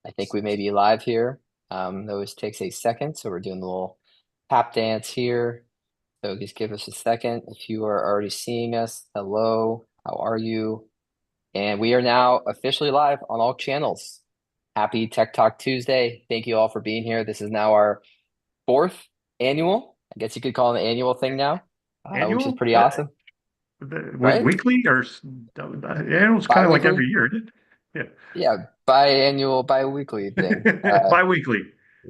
I think we may be live here. It always takes a second, so we're doing the little tap dance here. So just give us a second. If you are already seeing us, hello, how are you? And we are now officially live on all channels. Happy Tech Talk Tuesday. Thank you all for being here. This is now our fourth annual. I guess you could call it an annual thing now, which is Annual? pretty awesome, right? Weekly or annual's kind of like Bi-weekly? every year, isn't it? Yeah, biannual, bi-weekly thing. Yeah. Bi-weekly.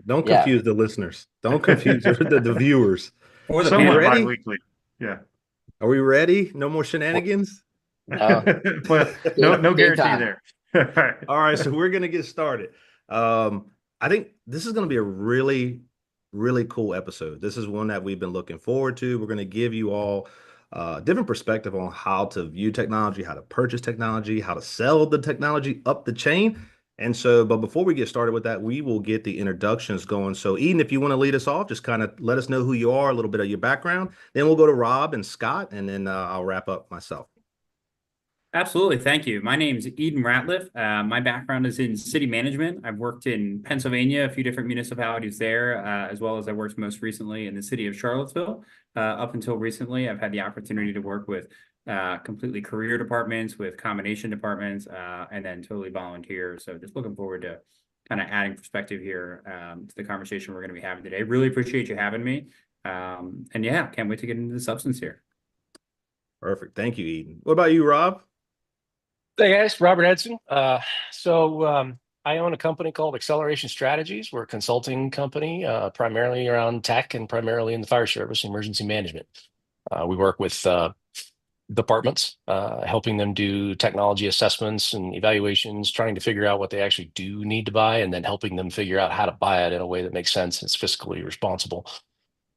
Don't Yeah. confuse the listeners. Don't confuse the viewers. Or the Are we Somewhat panel. ready? bi-weekly. Yeah. Are we ready? No more shenanigans? No, Well, game, no game guarantee time. there. All right. All right, so we're gonna get started. I think this is gonna be a really cool episode. This is one that we've been looking forward to. We're gonna give you all different perspective on how to view technology, how to purchase technology, how to sell the technology up the chain. And so, but before we get started with that, we will get the introductions going. So, Eden, if you want to lead us off, just kind of let us know who you are, a little bit of your background. Then we'll go to Rob and Scott, and then I'll wrap up myself. Absolutely. Thank you. My name is Eden Ratliff. My background is in city management. I've worked in Pennsylvania, a few different municipalities there, as well as I worked most recently in the city of Charlottesville. Up until recently, I've had the opportunity to work with completely career departments, with combination departments, and then totally volunteer. So just looking forward to kind of adding perspective here to the conversation we're going to be having today. Really appreciate you having me. And yeah, can't wait to get into the substance here. Perfect. Thank you, Eden. What about you, Rob? Hey guys, Robert Edson. I own a company called Acceleration Strategies. We're a consulting company, primarily around tech and primarily in the fire service, emergency management. We work with departments, helping them do technology assessments and evaluations, trying to figure out what they actually do need to buy, and then helping them figure out how to buy it in a way that makes sense and is fiscally responsible.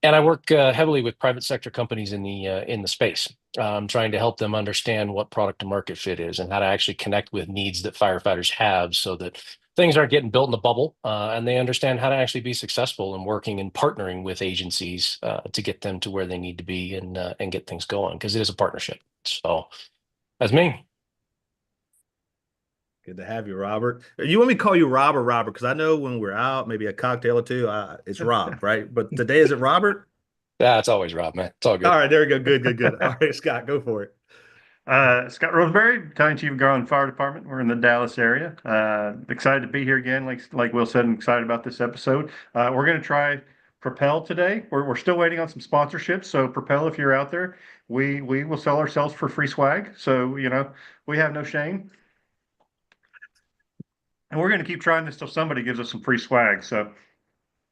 And I work heavily with private sector companies in the space, trying to help them understand what product to market fit is and how to actually connect with needs that firefighters have, so that things aren't getting built in a bubble, and they understand how to actually be successful in working and partnering with agencies to get them to where they need to be and get things going, because it is a partnership. So that's me. Good to have you, Robert. You want me to call you Rob or Robert? Because I know when we're out, maybe a cocktail or two, it's Rob, right? But today, is it Robert? Yeah, it's always Rob, man. It's all All good. right, there we go. Good. All right, Scott, go for it. Scott Roseberry, Battalion Chief of Garland Fire Department. We're in the Dallas area. Excited to be here again. Like Will said, I'm excited about this episode. We're going to try Propel today. We're still waiting on some sponsorships. So Propel, if you're out there, we will sell ourselves for free swag. So we have no shame, and we're going to keep trying this till somebody gives us some free swag. So,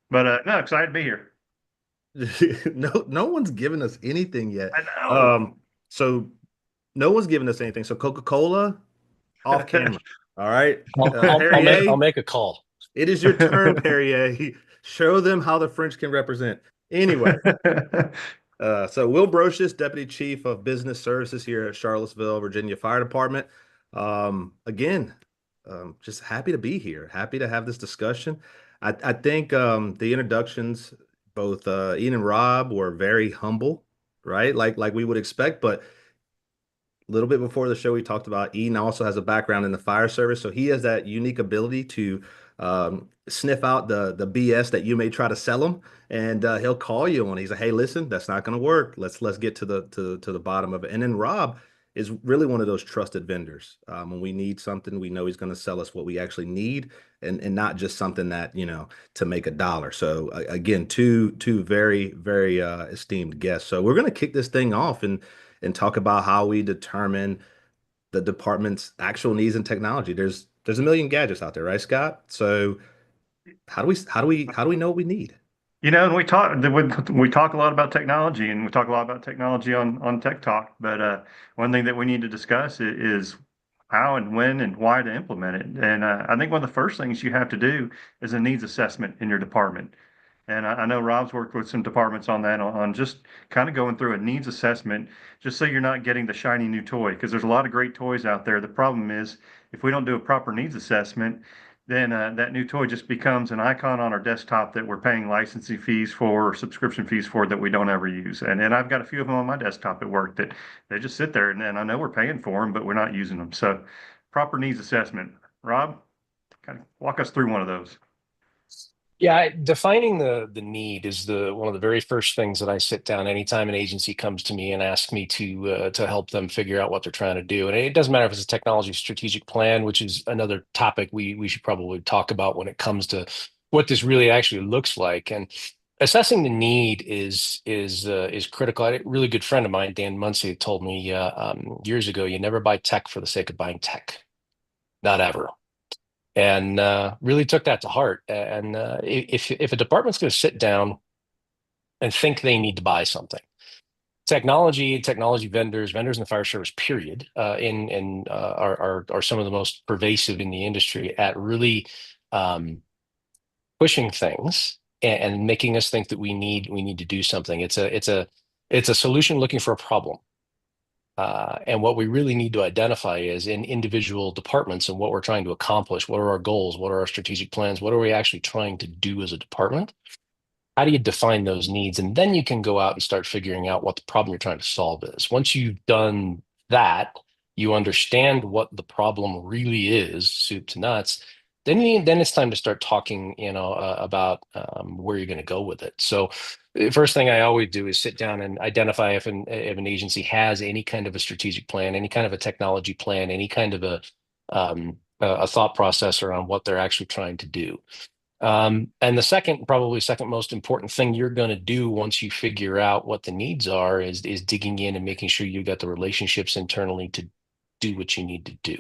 but no, excited to be here. No one's given us anything yet. I know. So no one's given us anything. So Coca-Cola off camera. All right. I'll Perrier, make a call. it is your turn, Perrier. Show them how the French can represent. Anyway, so Will Brocious, Deputy Chief of Business Services here at Charlottesville, Virginia Fire Department. Again, just happy to be here. Happy to have this discussion. I think the introductions, both Ian and Rob, were very humble, right? Like we would expect, but a little bit before the show, we talked about Ian also has a background in the fire service, so he has that unique ability to sniff out the BS that you may try to sell him, and he'll call you on. He's like, "Hey, listen, that's not going to work. Let's get to the bottom of it." And then Rob is really one of those trusted vendors. When we need something, we know he's going to sell us what we actually need, and not just something that to make a dollar. So again, two very esteemed guests. So we're going to kick this thing off and talk about how we determine the department's actual needs in technology. There's a million gadgets out there, right, Scott? So how do we know what we need? And we talk a lot about technology, and we talk a lot about technology on Tech Talk. But one thing that we need to discuss is how and when and why to implement it. And I think one of the first things you have to do is a needs assessment in your department. And I know Rob's worked with some departments on that, on just kind of going through a needs assessment, just so you're not getting the shiny new toy. Because there's a lot of great toys out there. The problem is, if we don't do a proper needs assessment, then that new toy just becomes an icon on our desktop that we're paying licensing fees for or subscription fees for that we don't ever use. And I've got a few of them on my desktop at work that they just sit there, and I know we're paying for them, but we're not using them. So proper needs assessment. Rob? kind of walk us through one of those. Yeah, defining the need is the one of the very first things that I sit down anytime an agency comes to me and asks me to help them figure out what they're trying to do. And it doesn't matter if it's a technology strategic plan, which is another topic we should probably talk about when it comes to what this really actually looks like. And assessing the need is critical. A really good friend of mine, Dan Muncie, told me years ago, you never buy tech for the sake of buying tech, not ever. And really took that to heart. And if a department's going to sit down and think they need to buy something, technology vendors in the fire service, period, are some of the most pervasive in the industry at really pushing things and making us think that we need to do something. It's a solution looking for a problem. And what we really need to identify is in individual departments and what we're trying to accomplish. What are our goals? What are our strategic plans? What are we actually trying to do as a department? How do you define those needs? And then you can go out and start figuring out what the problem you're trying to solve is. Once you've done that, you understand what the problem really is, soup to nuts. Then it's time to start talking, about where you're going to go with it. So, the first thing I always do is sit down and identify if an agency has any kind of a strategic plan, any kind of a technology plan, any kind of a thought process around what they're actually trying to do. And probably second most important thing you're going to do once you figure out what the needs are is digging in and making sure you got the relationships internally to do what you need to do.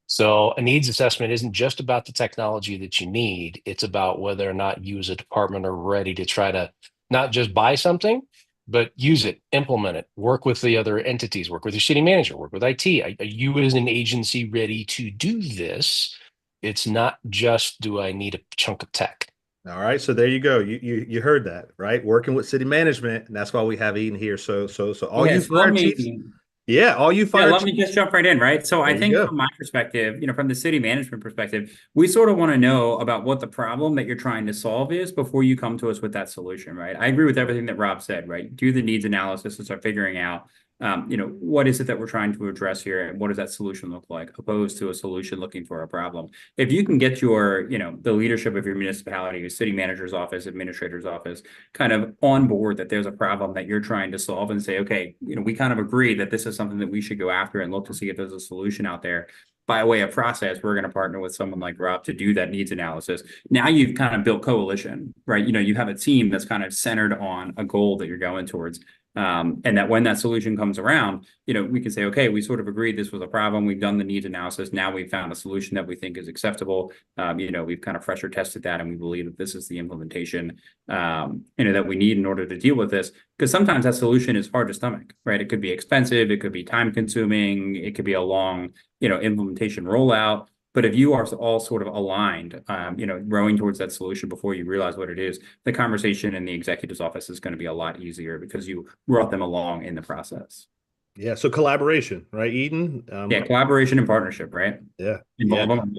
So a needs assessment isn't just about the technology that you need. It's about whether or not you as a department are ready to try to not just buy something, but use it, implement it, work with the other entities, work with your city manager, work with IT. Are you as an agency ready to do this? It's not just, do I need a chunk of tech? All right, so there you go. You heard that, right? Working with city management, and that's why we have Eden here. So all you Yes, let fire chiefs, me yeah, all you Yeah, fire let me chiefs. just jump right in, right? So There I you think go. from my perspective, from the city management perspective, we sort of want to know about what the problem that you're trying to solve is before you come to us with that solution, right? I agree with everything that Rob said, right? Do the needs analysis and start figuring out, what is it that we're trying to address here and what does that solution look like, opposed to a solution looking for a problem. If you can get the leadership of your municipality, your city manager's office, administrator's office, kind of on board that there's a problem that you're trying to solve and say, okay, we kind of agree that this is something that we should go after and look to see if there's a solution out there. By way of process, we're going to partner with someone like Rob to do that needs analysis. Now you've kind of built coalition, right? You have a team that's kind of centered on a goal that you're going towards. And that when that solution comes around, we can say, okay, we sort of agreed this was a problem. We've done the needs analysis. Now we've found a solution that we think is acceptable. We've kind of pressure tested that, and we believe that this is the implementation, that we need in order to deal with this. Because sometimes that solution is hard to stomach, right? It could be expensive. It could be time consuming. It could be a long, implementation rollout. But if you are all sort of aligned, rowing towards that solution before you realize what it is, the conversation in the executive's office is going to be a lot easier because you brought them along in the process. Yeah, so collaboration, right, Eden? Yeah, collaboration and partnership, right? Yeah. Involve them.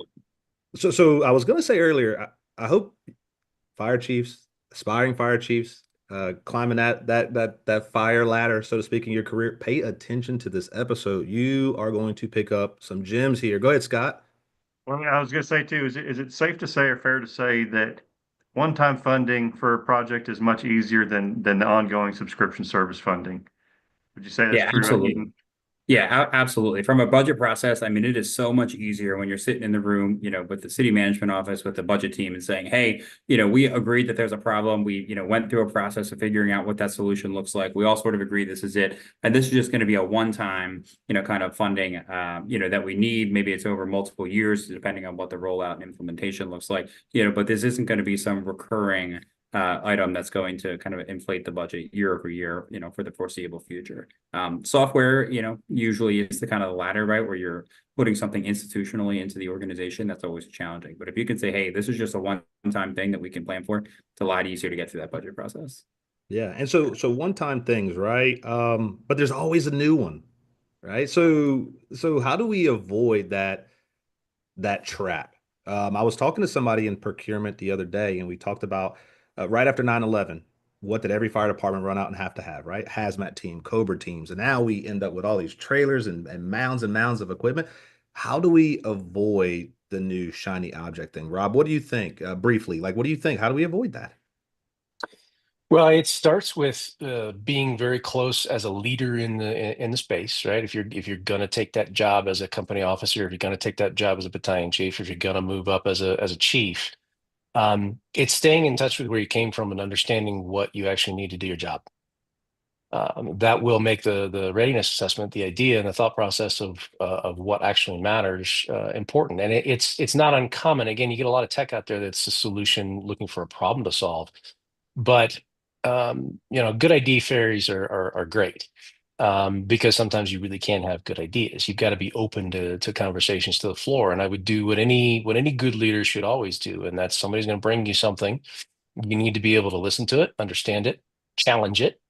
So I was going to say earlier, I hope fire chiefs, aspiring fire chiefs, climbing that fire ladder, so to speak, in your career, pay attention to this episode. You are going to pick up some gems here. Go ahead, Scott. Well, I was going to say too, is it safe to say or fair to say that one-time funding for a project is much easier than the ongoing subscription service funding? Would you say that's Yeah, true, absolutely. Eden? Yeah, absolutely. From a budget process, I mean, it is so much easier when you're sitting in the room, with the city management office, with the budget team and saying, hey, we agreed that there's a problem. We, went through a process of figuring out what that solution looks like. We all sort of agree this is it. And this is just going to be a one-time, kind of funding, that we need. Maybe it's over multiple years, depending on what the rollout and implementation looks like, but this isn't going to be some recurring item that's going to kind of inflate the budget year over year, for the foreseeable future. Software, usually is the kind of the latter, right, where you're putting something institutionally into the organization. That's always challenging. But if you can say, hey, this is just a one-time thing that we can plan for, it's a lot easier to get through that budget process. Yeah, and so one-time things, right? But there's always a new one, right? So how do we avoid that trap? I was talking to somebody in procurement the other day, and we talked about right after 9/11, what did every fire department run out and have, right? Hazmat team, Cobra teams. And now we end up with all these trailers and mounds of equipment. How do we avoid the new shiny object thing. Rob, what do you think? Briefly, like, what do you think? How do we avoid that? Well, it starts with being very close as a leader in the space, right? If you're going to take that job as a company officer, if you're going to take that job as a battalion chief, if you're going to move up as a chief, it's staying in touch with where you came from and understanding what you actually need to do your job. That will make the readiness assessment, the idea and the thought process of what actually matters important. And it's not uncommon. Again, you get a lot of tech out there that's a solution looking for a problem to solve, but good idea fairies are great. Because sometimes you really can have good ideas. You've got to be open to conversations to the floor. And I would do what any good leader should always do, and that's somebody's going to bring you something. You need to be able to listen to it, understand it, challenge it,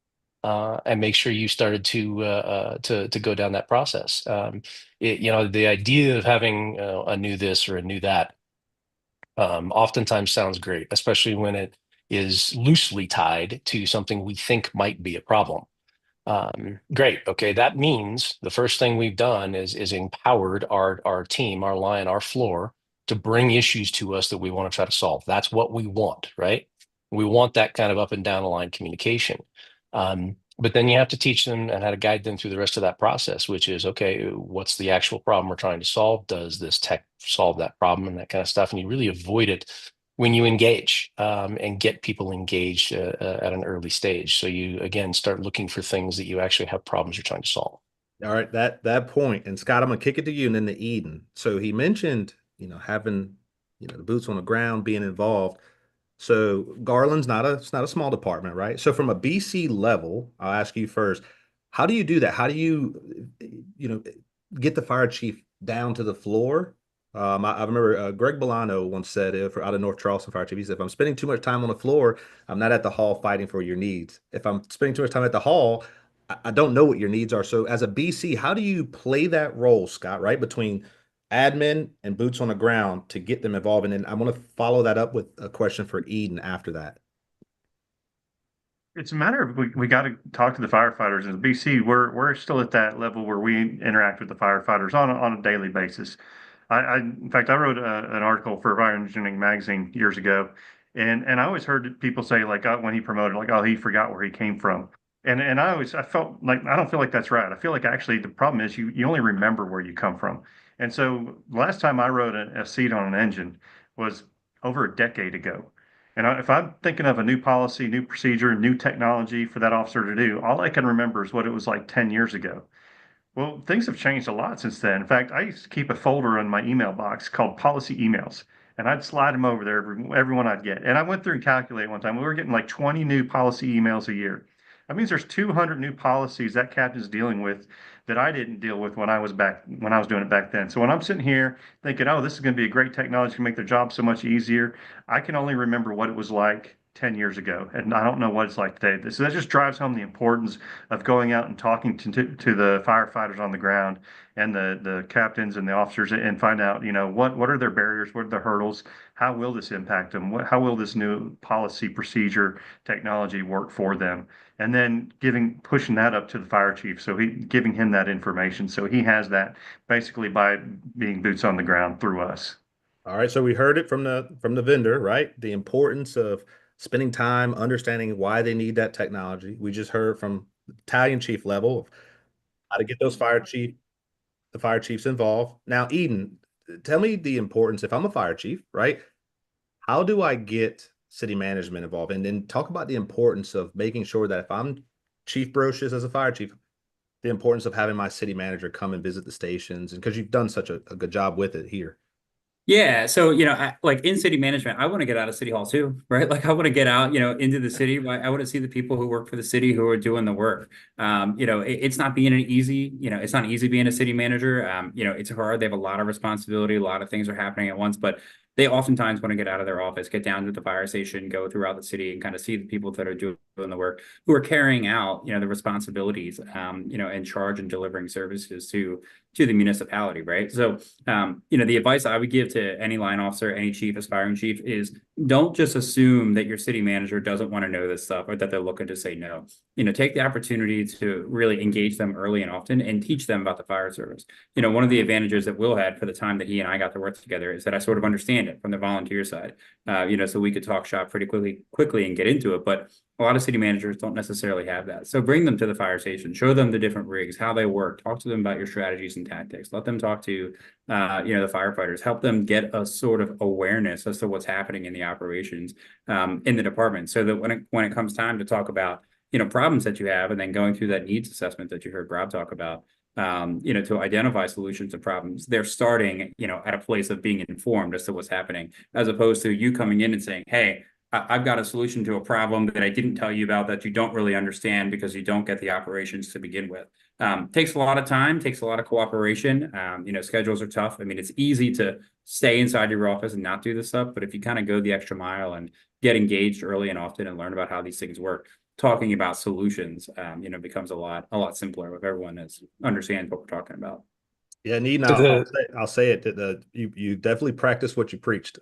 and make sure you started to go down that process. The idea of having a new this or a new that oftentimes sounds great, especially when it is loosely tied to something we think might be a problem. Great. Okay, that means the first thing we've done is empowered our team, our line, our floor to bring issues to us that we want to try to solve. That's what we want, right? We want that kind of up and down the line communication. But then you have to teach them and how to guide them through the rest of that process, which is, okay, what's the actual problem we're trying to solve? Does this tech solve that problem and that kind of stuff? And you really avoid it when you engage and get people engaged at an early stage. So you, again, start looking for things that you actually have problems you're trying to solve. All right, that point. And Scott, I'm gonna kick it to you and then to Eden. So he mentioned, having, the boots on the ground, being involved. So Garland's it's not a small department, right? So from a BC level, I'll ask you first, how do you do that? How do you, get the fire chief down to the floor? I remember Greg Bolano once said, out of North Charleston Fire Chief, he said, if I'm spending too much time on the floor, I'm not at the hall fighting for your needs. If I'm spending too much time at the hall, I don't know what your needs are. So as a BC, how do you play that role, Scott, right? Between admin and boots on the ground to get them involved. And then I want to follow that up with a question for Eden after that. It's a matter of we got to talk to the firefighters. In BC, we're still at that level where we interact with the firefighters on a daily basis. In fact, I wrote an article for Fire Engineering magazine years ago, and I always heard people say like when he promoted, like, oh, he forgot where he came from, and I felt like I don't feel like that's right. I feel like actually the problem is you only remember where you come from, and so last time I wrote a seat on an engine was over a decade ago. And if I'm thinking of a new policy, new procedure, new technology for that officer to do, all I can remember is what it was like 10 years ago. Well, things have changed a lot since then. In fact, I used to keep a folder in my email box called policy emails, and I'd slide them over there, everyone I'd get. And I went through and calculated one time, we were getting like 20 new policy emails a year. That means there's 200 new policies that captain's dealing with that I didn't deal with when I was doing it back then. So when I'm sitting here thinking, oh, this is going to be a great technology to make their job so much easier, I can only remember what it was like 10 years ago, and I don't know what it's like today. So that just drives home the importance of going out and talking to the firefighters on the ground and the captains and the officers and find out, what are their barriers, what are the hurdles, how will this impact them, how will this new policy, procedure, technology work for them, and then pushing that up to the fire chief, so giving him that information, so he has that basically by being boots on the ground through us. All right, so we heard it from the vendor, right? The importance of spending time understanding why they need that technology. We just heard from the battalion chief level of how to get the fire chiefs involved. Now, Eden, tell me the importance, if I'm a fire chief, right? How do I get city management involved? And then talk about the importance of making sure that if I'm Chief Brocious as a fire chief, the importance of having my city manager come and visit the stations, and because you've done such a good job with it here. Yeah. So, like in city management, I want to get out of city hall too, right? Like I want to get out, into the city. I want to see the people who work for the city who are doing the work. It's not being it's not easy being a city manager. It's hard. They have a lot of responsibility. A lot of things are happening at once, but they oftentimes want to get out of their office, get down to the fire station, go throughout the city and kind of see the people that are doing the work, who are carrying out, the responsibilities, in charge and delivering services to the municipality, right? So, the advice I would give to any line officer, any chief, aspiring chief is don't just assume that your city manager doesn't want to know this stuff or that they're looking to say no. Take the opportunity to really engage them early and often and teach them about the fire service. One of the advantages that Will had for the time that he and I got to work together is that I sort of understand it from the volunteer side, so we could talk shop pretty quickly and get into it. But a lot of city managers don't necessarily have that. So bring them to the fire station, show them the different rigs, how they work, talk to them about your strategies and tactics, let them talk to, the firefighters, help them get a sort of awareness as to what's happening in the operations, in the department. So that when it comes time to talk about, problems that you have, and then going through that needs assessment that you heard Rob talk about, to identify solutions to problems, they're starting, at a place of being informed as to what's happening, as opposed to you coming in and saying, hey, I've got a solution to a problem that I didn't tell you about that you don't really understand because you don't get the operations to begin with. Takes a lot of time, takes a lot of cooperation. Schedules are tough. I mean, it's easy to stay inside your office and not do this stuff, but if you kind of go the extra mile and get engaged early and often and learn about how these things work, talking about solutions, becomes a lot simpler if everyone understands what we're talking about. Yeah, and I'll say it that you definitely practice what you preached.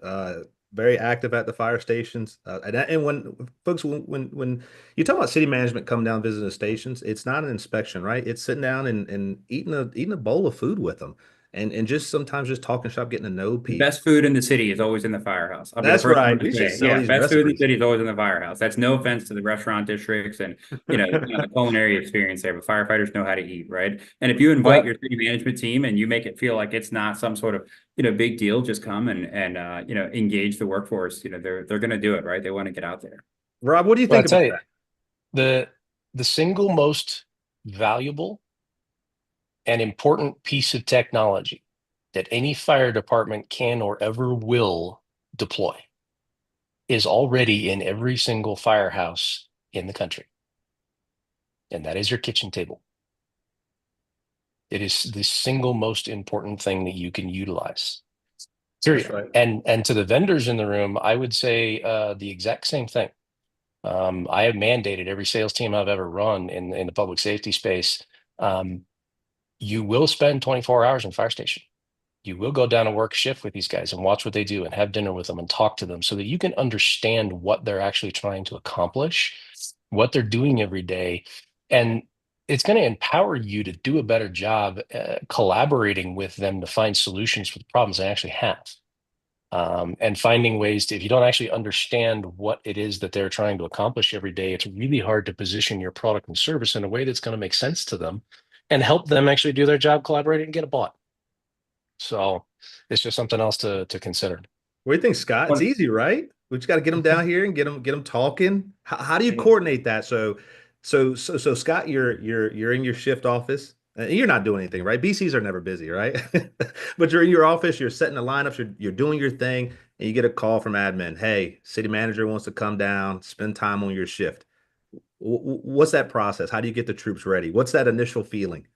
Very active at the fire stations, and when folks when you talk about city management coming down visiting the stations, it's not an inspection, right? It's sitting down and eating a bowl of food with them, and just sometimes just talking shop, getting to know The people. best food in the city is always in the firehouse. I'll be the That's first right. one to We should say, sell yeah, these best food in the recipes. city is always in the firehouse. That's no offense to the restaurant districts and the culinary experience there, but firefighters know how to eat, right? And if you invite your city management team and you make it feel like it's not some sort of big deal, just come and engage the workforce. They're going to do it, right? They want to get out there. Rob, what do you Well, think about that? The single most valuable and important piece of technology that any fire department can or ever will deploy is already in every single firehouse in the country. And that is your kitchen table. It is the single most important thing that you can utilize. Period. Right. And to the vendors in the room, I would say the exact same thing. I have mandated every sales team I've ever run in the public safety space. You will spend 24 hours in fire station. You will go down and work shift with these guys and watch what they do and have dinner with them and talk to them so that you can understand what they're actually trying to accomplish, what they're doing every day. And it's going to empower you to do a better job collaborating with them to find solutions for the problems they actually have. And finding ways to, if you don't actually understand what it is that they're trying to accomplish every day, it's really hard to position your product and service in a way that's going to make sense to them and help them actually do their job, collaborate, and get a bought. So it's just something else to consider. What do you think, Scott? It's easy, right? We just got to get them down here and get them talking. How do you coordinate that? So Scott, you're in your shift office. And you're not doing anything, right? BCs are never busy, right? But you're in your office, you're setting the lineups, you're doing your thing, and you get a call from admin. Hey, city manager wants to come down, spend time on your shift. What's that process? How do you get the troops ready? What's that initial feeling?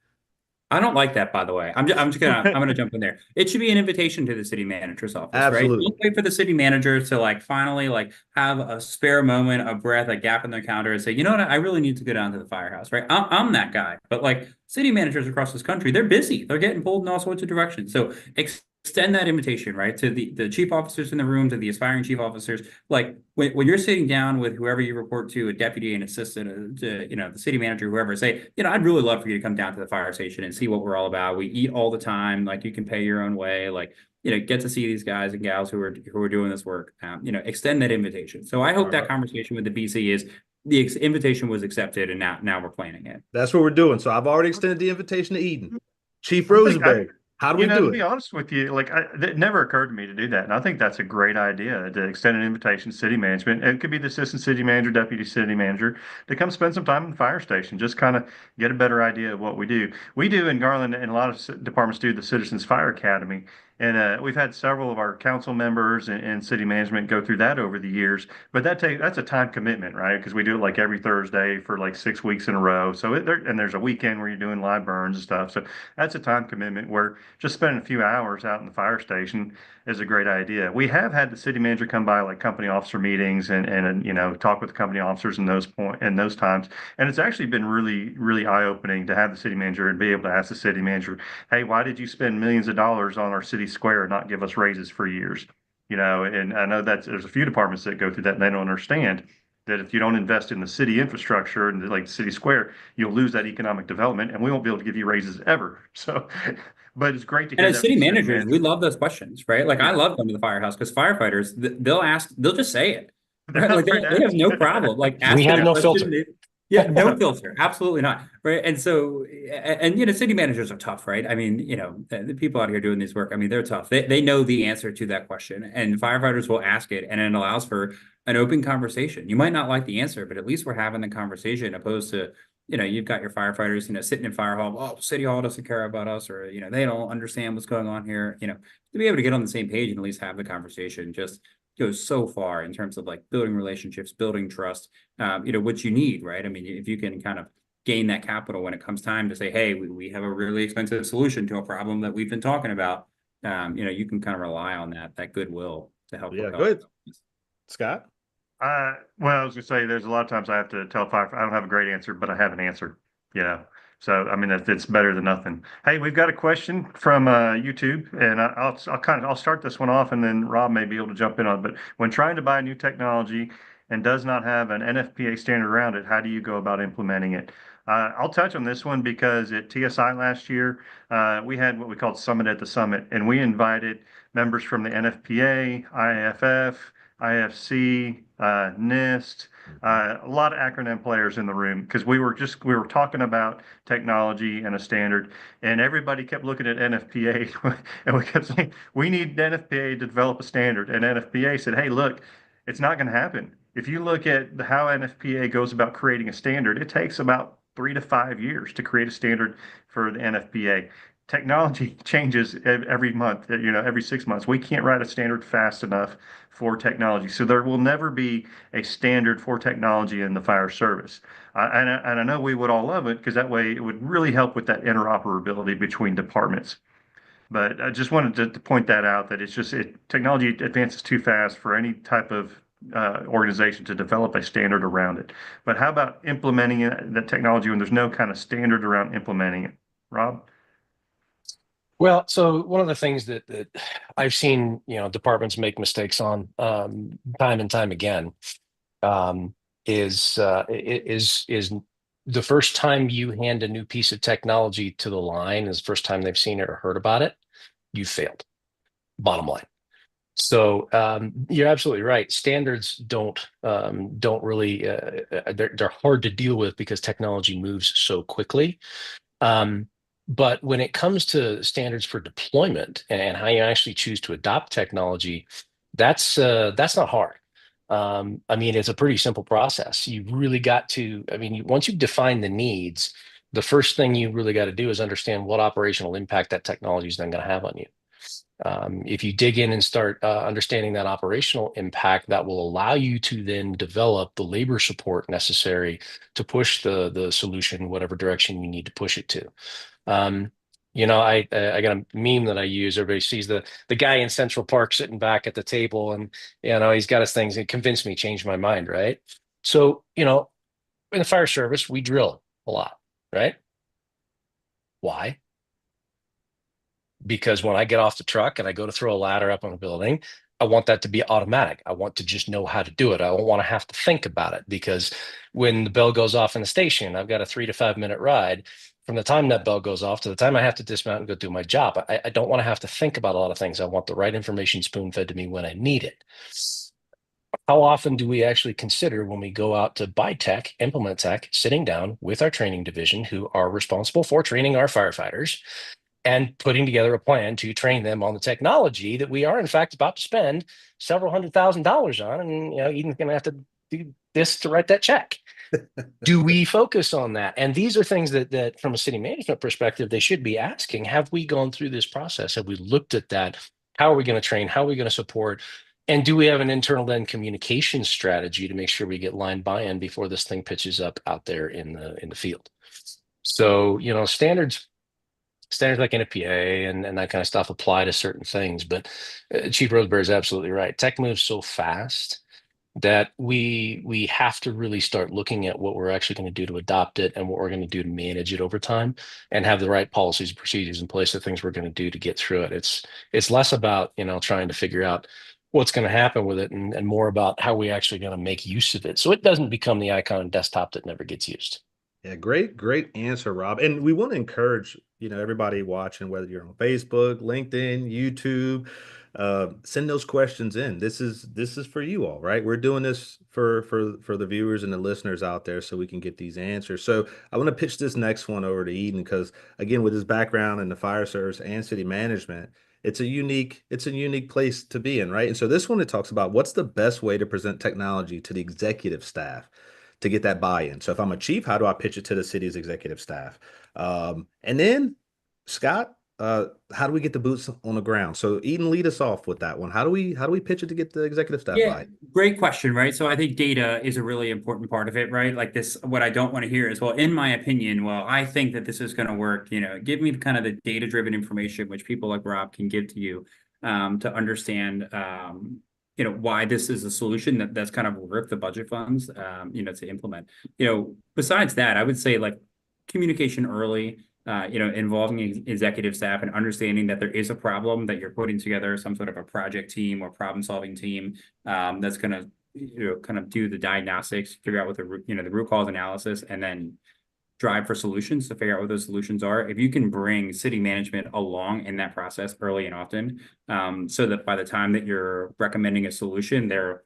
I don't like that, by the way. I'm gonna jump in there. It should be an invitation to the city manager's office, Absolutely. right? Don't wait for the city manager to finally have a spare moment, a breath, a gap in their calendar, and say, you know what, I really need to go down to the firehouse, right? I'm that guy, but city managers across this country, they're busy. They're getting pulled in all sorts of directions. So extend that invitation, right, to the chief officers in the room, to the aspiring chief officers. When you're sitting down with whoever you report to, a deputy, an assistant, to the city manager, whoever, say, I'd really love for you to come down to the fire station and see what we're all about. We eat all the time. You can pay your own way. Get to see these guys and gals who are doing this work. Extend that invitation. So I hope that conversation with the BC is the invitation was accepted, and now we're planning it. That's what we're doing. So I've already extended the invitation to Eden. Chief Rosenberg. How do we do it? To be honest with you, it never occurred to me to do that. And I think that's a great idea, to extend an invitation to city management. It could be the assistant city manager, deputy city manager, to come spend some time in the fire station, just kind of get a better idea of what we do. We do in Garland, and a lot of departments do, the Citizens Fire Academy. And we've had several of our council members and city management go through that over the years. But that's a time commitment, right? Because we do it like every Thursday for like 6 weeks in a row. So and there's a weekend where you're doing live burns and stuff. So that's a time commitment where just spending a few hours out in the fire station is a great idea. We have had the city manager come by like company officer meetings and talk with the company officers in those times. And it's actually been really, really eye-opening to have the city manager and be able to ask the city manager, hey, why did you spend millions of dollars on our city square and not give us raises for years? And I know that there's a few departments that go through that and they don't understand that if you don't invest in the city infrastructure and like the city square, you'll lose that economic development and we won't be able to give you raises ever. So, but it's great to And hear as that city from the managers, we manager. love those questions, right? Like I Yeah. love going to the firehouse because firefighters, they'll just say it, They're right? not Like afraid to they have ask. no problem like We asking have a no question. filter. Yeah, no filter, absolutely not, right? And so, city managers are tough, right? I mean, the people out here doing this work, I mean, they're tough. They know the answer to that question, and firefighters will ask it, and it allows for an open conversation. You might not like the answer, but at least we're having the conversation, opposed to you've got your firefighters, sitting in fire hall. Oh, city hall doesn't care about us, or they don't understand what's going on here. To be able to get on the same page and at least have the conversation just goes so far in terms of like building relationships, building trust. What you need, right? I mean, if you can kind of gain that capital when it comes time to say, hey, we have a really expensive solution to a problem that we've been talking about. You can kind of rely on that goodwill to help. Yeah, good. Scott? Well, I was gonna say there's a lot of times I have to tell fire I don't have a great answer, but I have an answer, you know. So I mean it's better than nothing. Hey, we've got a question from YouTube, and I'll start this one off, and then Rob may be able to jump in on it. But when trying to buy new technology and does not have an NFPA standard around it, how do you go about implementing it? I'll touch on this one because at TSI last year, we had what we called Summit at the Summit, and we invited members from the NFPA, IAFF, IFC, NIST, a lot of acronym players in the room because we were talking about technology and a standard, and everybody kept looking at NFPA, and we kept saying we need NFPA to develop a standard, and NFPA said, hey, look, it's not going to happen. If you look at how NFPA goes about creating a standard, it takes about 3 to 5 years to create a standard for the NFPA. Technology changes every month, every 6 months. We can't write a standard fast enough for technology. So there will never be a standard for technology in the fire service. And I know we would all love it because that way it would really help with that interoperability between departments. But I just wanted to point that out that technology advances too fast for any type of organization to develop a standard around it. But how about implementing that technology when there's no kind of standard around implementing it? Rob? Well, so one of the things that I've seen, departments make mistakes on time and time again um, is the first time you hand a new piece of technology to the line is the first time they've seen it or heard about it, you failed. Bottom line. So you're absolutely right. Standards don't really they're hard to deal with because technology moves so quickly. But when it comes to standards for deployment and how you actually choose to adopt technology, that's not hard. I mean, it's a pretty simple process. You really got to, I mean, once you've defined the needs, the first thing you really got to do is understand what operational impact that technology is then going to have on you. If you dig in and start understanding that operational impact, that will allow you to then develop the labor support necessary to push the solution whatever direction you need to push it to. I got a meme that I use. Everybody sees the guy in Central Park sitting back at the table, and he's got his things. It convinced me, changed my mind, right? So in the fire service, we drill a lot, right? Why? Because when I get off the truck and I go to throw a ladder up on a building, I want that to be automatic. I want to just know how to do it. I don't want to have to think about it because when the bell goes off in the station, I've got a 3 to 5 minute ride. From the time that bell goes off to the time I have to dismount and go do my job, I don't want to have to think about a lot of things. I want the right information spoon fed to me when I need it. How often do we actually consider when we go out to buy tech, implement tech, sitting down with our training division who are responsible for training our firefighters and putting together a plan to train them on the technology that we are in fact about to spend several $100,000s on, and Eden's going to have to do this to write that check. Do we focus on that? And these are things that from a city management perspective, they should be asking, have we gone through this process? Have we looked at that? How are we going to train? How are we going to support? And do we have an internal then communication strategy to make sure we get line buy-in before this thing pitches up out there in the field? So, standards like NFPA and that kind of stuff apply to certain things. But Chief Roseberry is absolutely right. Tech moves so fast that we have to really start looking at what we're actually going to do to adopt it and what we're going to do to manage it over time and have the right policies and procedures in place, the things we're going to do to get through it. It's less about, trying to figure out what's going to happen with it and more about how we actually going to make use of it so it doesn't become the icon on desktop that never gets used. Yeah, great answer, Rob. And we want to encourage, everybody watching, whether you're on Facebook, LinkedIn, YouTube, send those questions in. This is for you all, right? We're doing this for the viewers and the listeners out there so we can get these answers. So I want to pitch this next one over to Eden because again, with his background in the fire service and city management, it's a unique place to be in, right? And so this one, it talks about what's the best way to present technology to the executive staff to get that buy-in. So if I'm a chief, how do I pitch it to the city's executive staff? And then Scott, how do we get the boots on the ground? So Eden, lead us off with that one. How do we pitch it to get the executive staff Yeah, buy-in? great question, right? So I think data is a really important part of it, right? Like this, what I don't want to hear is, well, in my opinion, well, I think that this is going to work. Give me kind of the data-driven information, which people like Rob can give to you to understand, why this is a solution that's kind of worth the budget funds, to implement. Besides that, I would say like communication early. Involving executive staff and understanding that there is a problem, that you're putting together some sort of a project team or problem-solving team that's going to, kind of do the diagnostics, figure out what the root cause analysis, and then drive for solutions to figure out what those solutions are. If you can bring city management along in that process early and often, so that by the time that you're recommending a solution, they're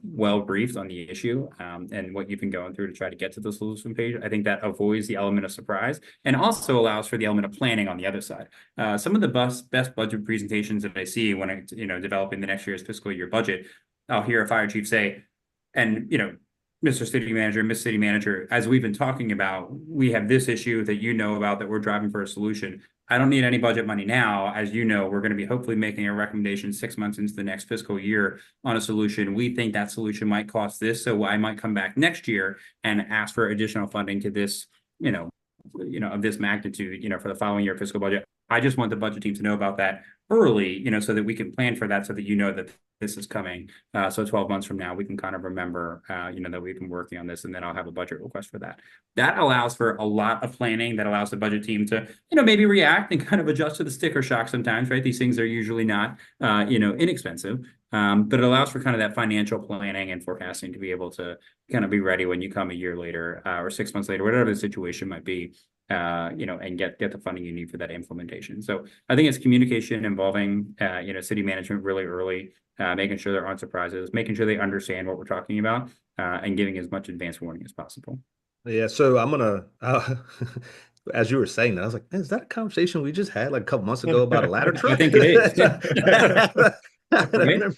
well briefed on the issue and what you've been going through to try to get to the solution page. I think that avoids the element of surprise and also allows for the element of planning on the other side. Some of the best budget presentations that I see when I developing the next year's fiscal year budget, I'll hear a fire chief say, and Mr. City Manager, Miss City Manager, as we've been talking about, we have this issue that about that we're driving for a solution. I don't need any budget money now. As you know, we're going to be hopefully making a recommendation 6 months into the next fiscal year on a solution. We think that solution might cost this, so I might come back next year and ask for additional funding to this, of this magnitude, for the following year fiscal budget. I just want the budget team to know about that early, so that we can plan for that, so that that this is coming. So 12 months from now, we can kind of remember, that we've been working on this, and then I'll have a budget request for that. That allows for a lot of planning. That allows the budget team to, maybe react and kind of adjust to the sticker shock sometimes, right? These things are usually not, inexpensive, but it allows for kind of that financial planning and forecasting to be able to kind of be ready when you come a year later or 6 months later, whatever the situation might be. And get the funding you need for that implementation. So I think it's communication involving, city management really early, making sure there aren't surprises, making sure they understand what we're talking about, and giving as much advance warning as possible. Yeah, so I'm gonna, as you were saying that, I was like, man, is that a conversation we just had like a couple months ago about a ladder truck? I think it is. Right?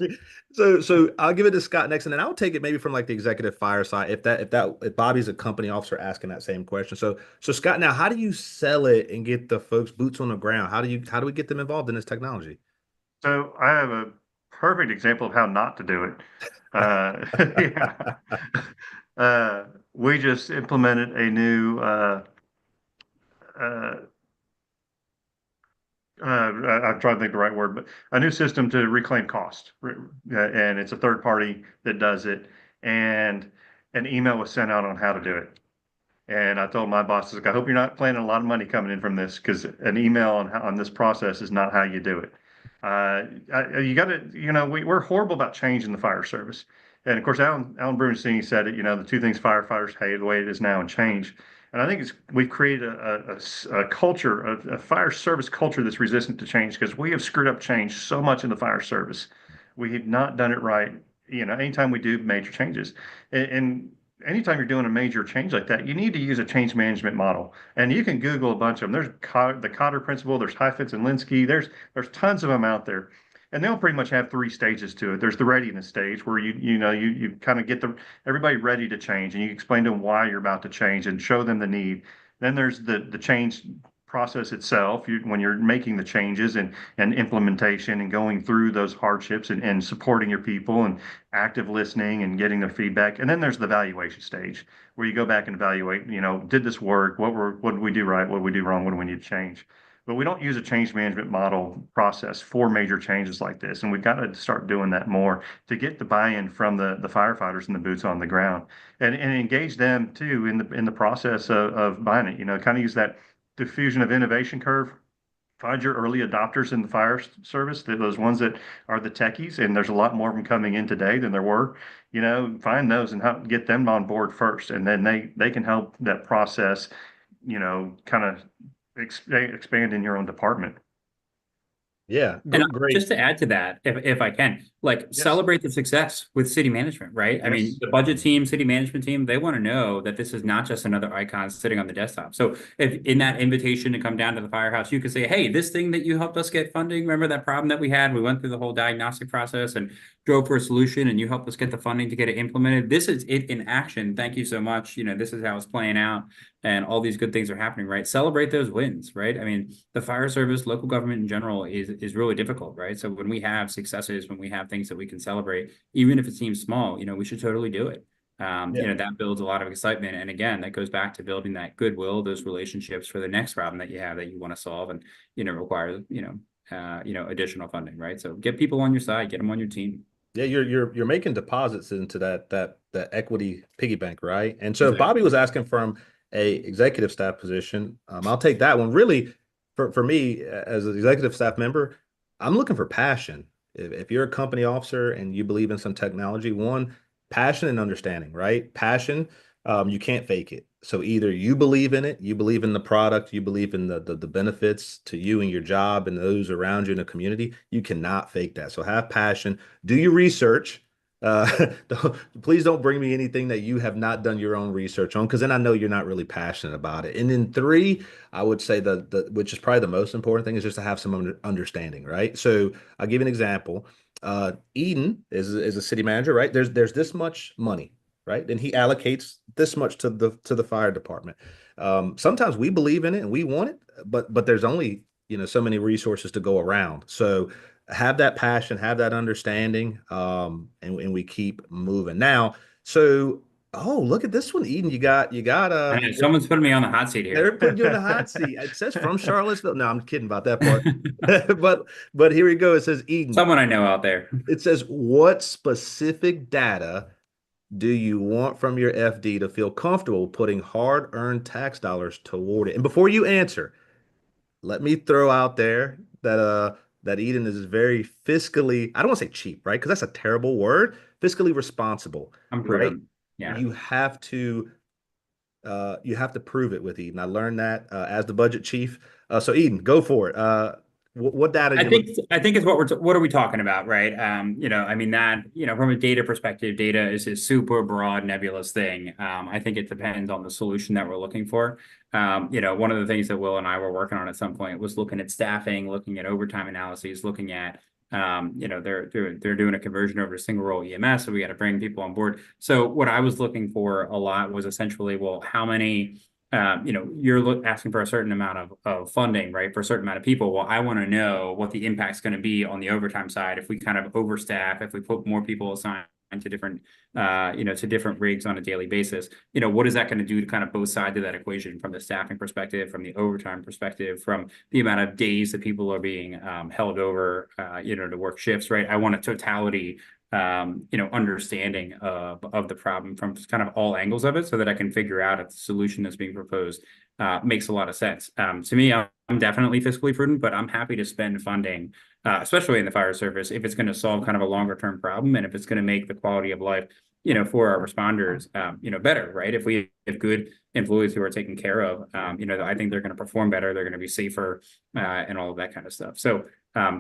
So I'll give it to Scott next, and then I'll take it maybe from like the executive fire side if Bobby's a company officer asking that same question. So Scott, now how do you sell it and get the folks boots on the ground? How do we get them involved in this technology? So I have a perfect example of how not to do it. We just implemented a new I'm trying to think the right word, but a new system to reclaim cost. And it's a third party that does it. And an email was sent out on how to do it. And I told my bosses, I hope you're not planning a lot of money coming in from this, because an email on this process is not how you do it. You got to, we're horrible about change in the fire service. And of course, Alan Brunstein said it, the two things firefighters hate, the way it is now, and change. And I think we've created a culture, a fire service culture that's resistant to change, because we have screwed up change so much in the fire service. We have not done it right, anytime we do major changes. And anytime you're doing a major change like that, you need to use a change management model. And you can Google a bunch of them. There's the Cotter principle, there's Heifetz and Linsky, there's tons of them out there. and they'll pretty much have three stages to it. There's the readiness stage where you kind of get everybody ready to change, and you explain to them why you're about to change and show them the need. Then there's the change process itself, when you're making the changes and implementation and going through those hardships and supporting your people and active listening and getting their feedback. And then there's the evaluation stage where you go back and evaluate, did this work? What did we do right? What did we do wrong? What do we need to change? But we don't use a change management model process for major changes like this. And we've got to start doing that more to get the buy-in from the firefighters and the boots on the ground, and engage them too in the process of buying it. Kind of use that diffusion of innovation curve. Find your early adopters in the fire service, those ones that are the techies, and there's a lot more of them coming in today than there were. Find those and help get them on board first, and then they can help that process, kind of expand in your own department. Yeah, And great. just to add to that, if I can, like, Yes. celebrate the success with city management, right? I mean, Yes. the budget team, city management team, they want to know that this is not just another icon sitting on the desktop. So if in that invitation to come down to the firehouse, you could say, hey, this thing that you helped us get funding, remember that problem that we had? We went through the whole diagnostic process and drove for a solution, and you helped us get the funding to get it implemented. This is it in action. Thank you so much. This is how it's playing out, and all these good things are happening, right? Celebrate those wins, right? I mean, the fire service, local government in general is really difficult, right? So when we have successes, when we have things that we can celebrate, even if it seems small, we should totally do it. That builds a lot of excitement. And again, that goes back to building that goodwill, those relationships for the next problem that you have that you want to solve, and, require, additional funding, right? So get people on your side, get them on your team. Yeah, you're making deposits into that equity piggy bank, right? And so Exactly. Bobby was asking from a executive staff position. I'll take that one. Really, for me as an executive staff member, I'm looking for passion. If you're a company officer and you believe in some technology, one, passion and understanding, right? Passion, you can't fake it. So either you believe in it, you believe in the product, you believe in the benefits to you and your job and those around you in the community. You cannot fake that. So have passion, do your research. Please don't bring me anything that you have not done your own research on, because then I know you're not really passionate about it. And then three, I would say the which is probably the most important thing, is just to have some understanding, right? So I'll give you an example. Eden is a city manager, right? There's this much money, right? And he allocates this much to the fire department. Sometimes we believe in it and we want it, but there's only so many resources to go around. So have that passion, have that understanding, and we keep moving. Now, so look at this one, Eden. You got I know, someone's putting me on the hot seat here. they're putting you in the hot seat. It says from Charlottesville. No, I'm kidding about that part. but here we go. It says Eden. Someone I know out there. It says, what specific data do you want from your FD to feel comfortable putting hard-earned tax dollars toward it? And before you answer, let me throw out there that Eden is very fiscally, I don't want to say cheap, right? Because that's a terrible word. Fiscally responsible. I'm right? prudent. Yeah. You have to prove it with Eden. I learned that as the budget chief. So Eden, go for it. What data? I think it's what are we talking about, right? I mean that, from a data perspective, data is a super broad, nebulous thing. I think it depends on the solution that we're looking for. One of the things that Will and I were working on at some point was looking at staffing, looking at overtime analyses, looking at, they're doing a conversion over to single role EMS, so we got to bring people on board. So what I was looking for a lot was essentially, well, how many, you're asking for a certain amount of funding, right, for a certain amount of people. Well, I want to know what the impact's going to be on the overtime side if we kind of overstaff, if we put more people assigned to different, to different rigs on a daily basis. What is that going to do to kind of both sides of that equation, from the staffing perspective, from the overtime perspective, from the amount of days that people are being held over, to work shifts, right? I want a totality understanding of the problem from kind of all angles of it, so that I can figure out if the solution that's being proposed makes a lot of sense. To me, I'm definitely fiscally prudent, but I'm happy to spend funding, especially in the fire service, if it's going to solve kind of a longer term problem, and if it's going to make the quality of life, for our responders, better, right? If we have good employees who are taken care of, I think they're going to perform better, they're going to be safer, and all of that kind of stuff. So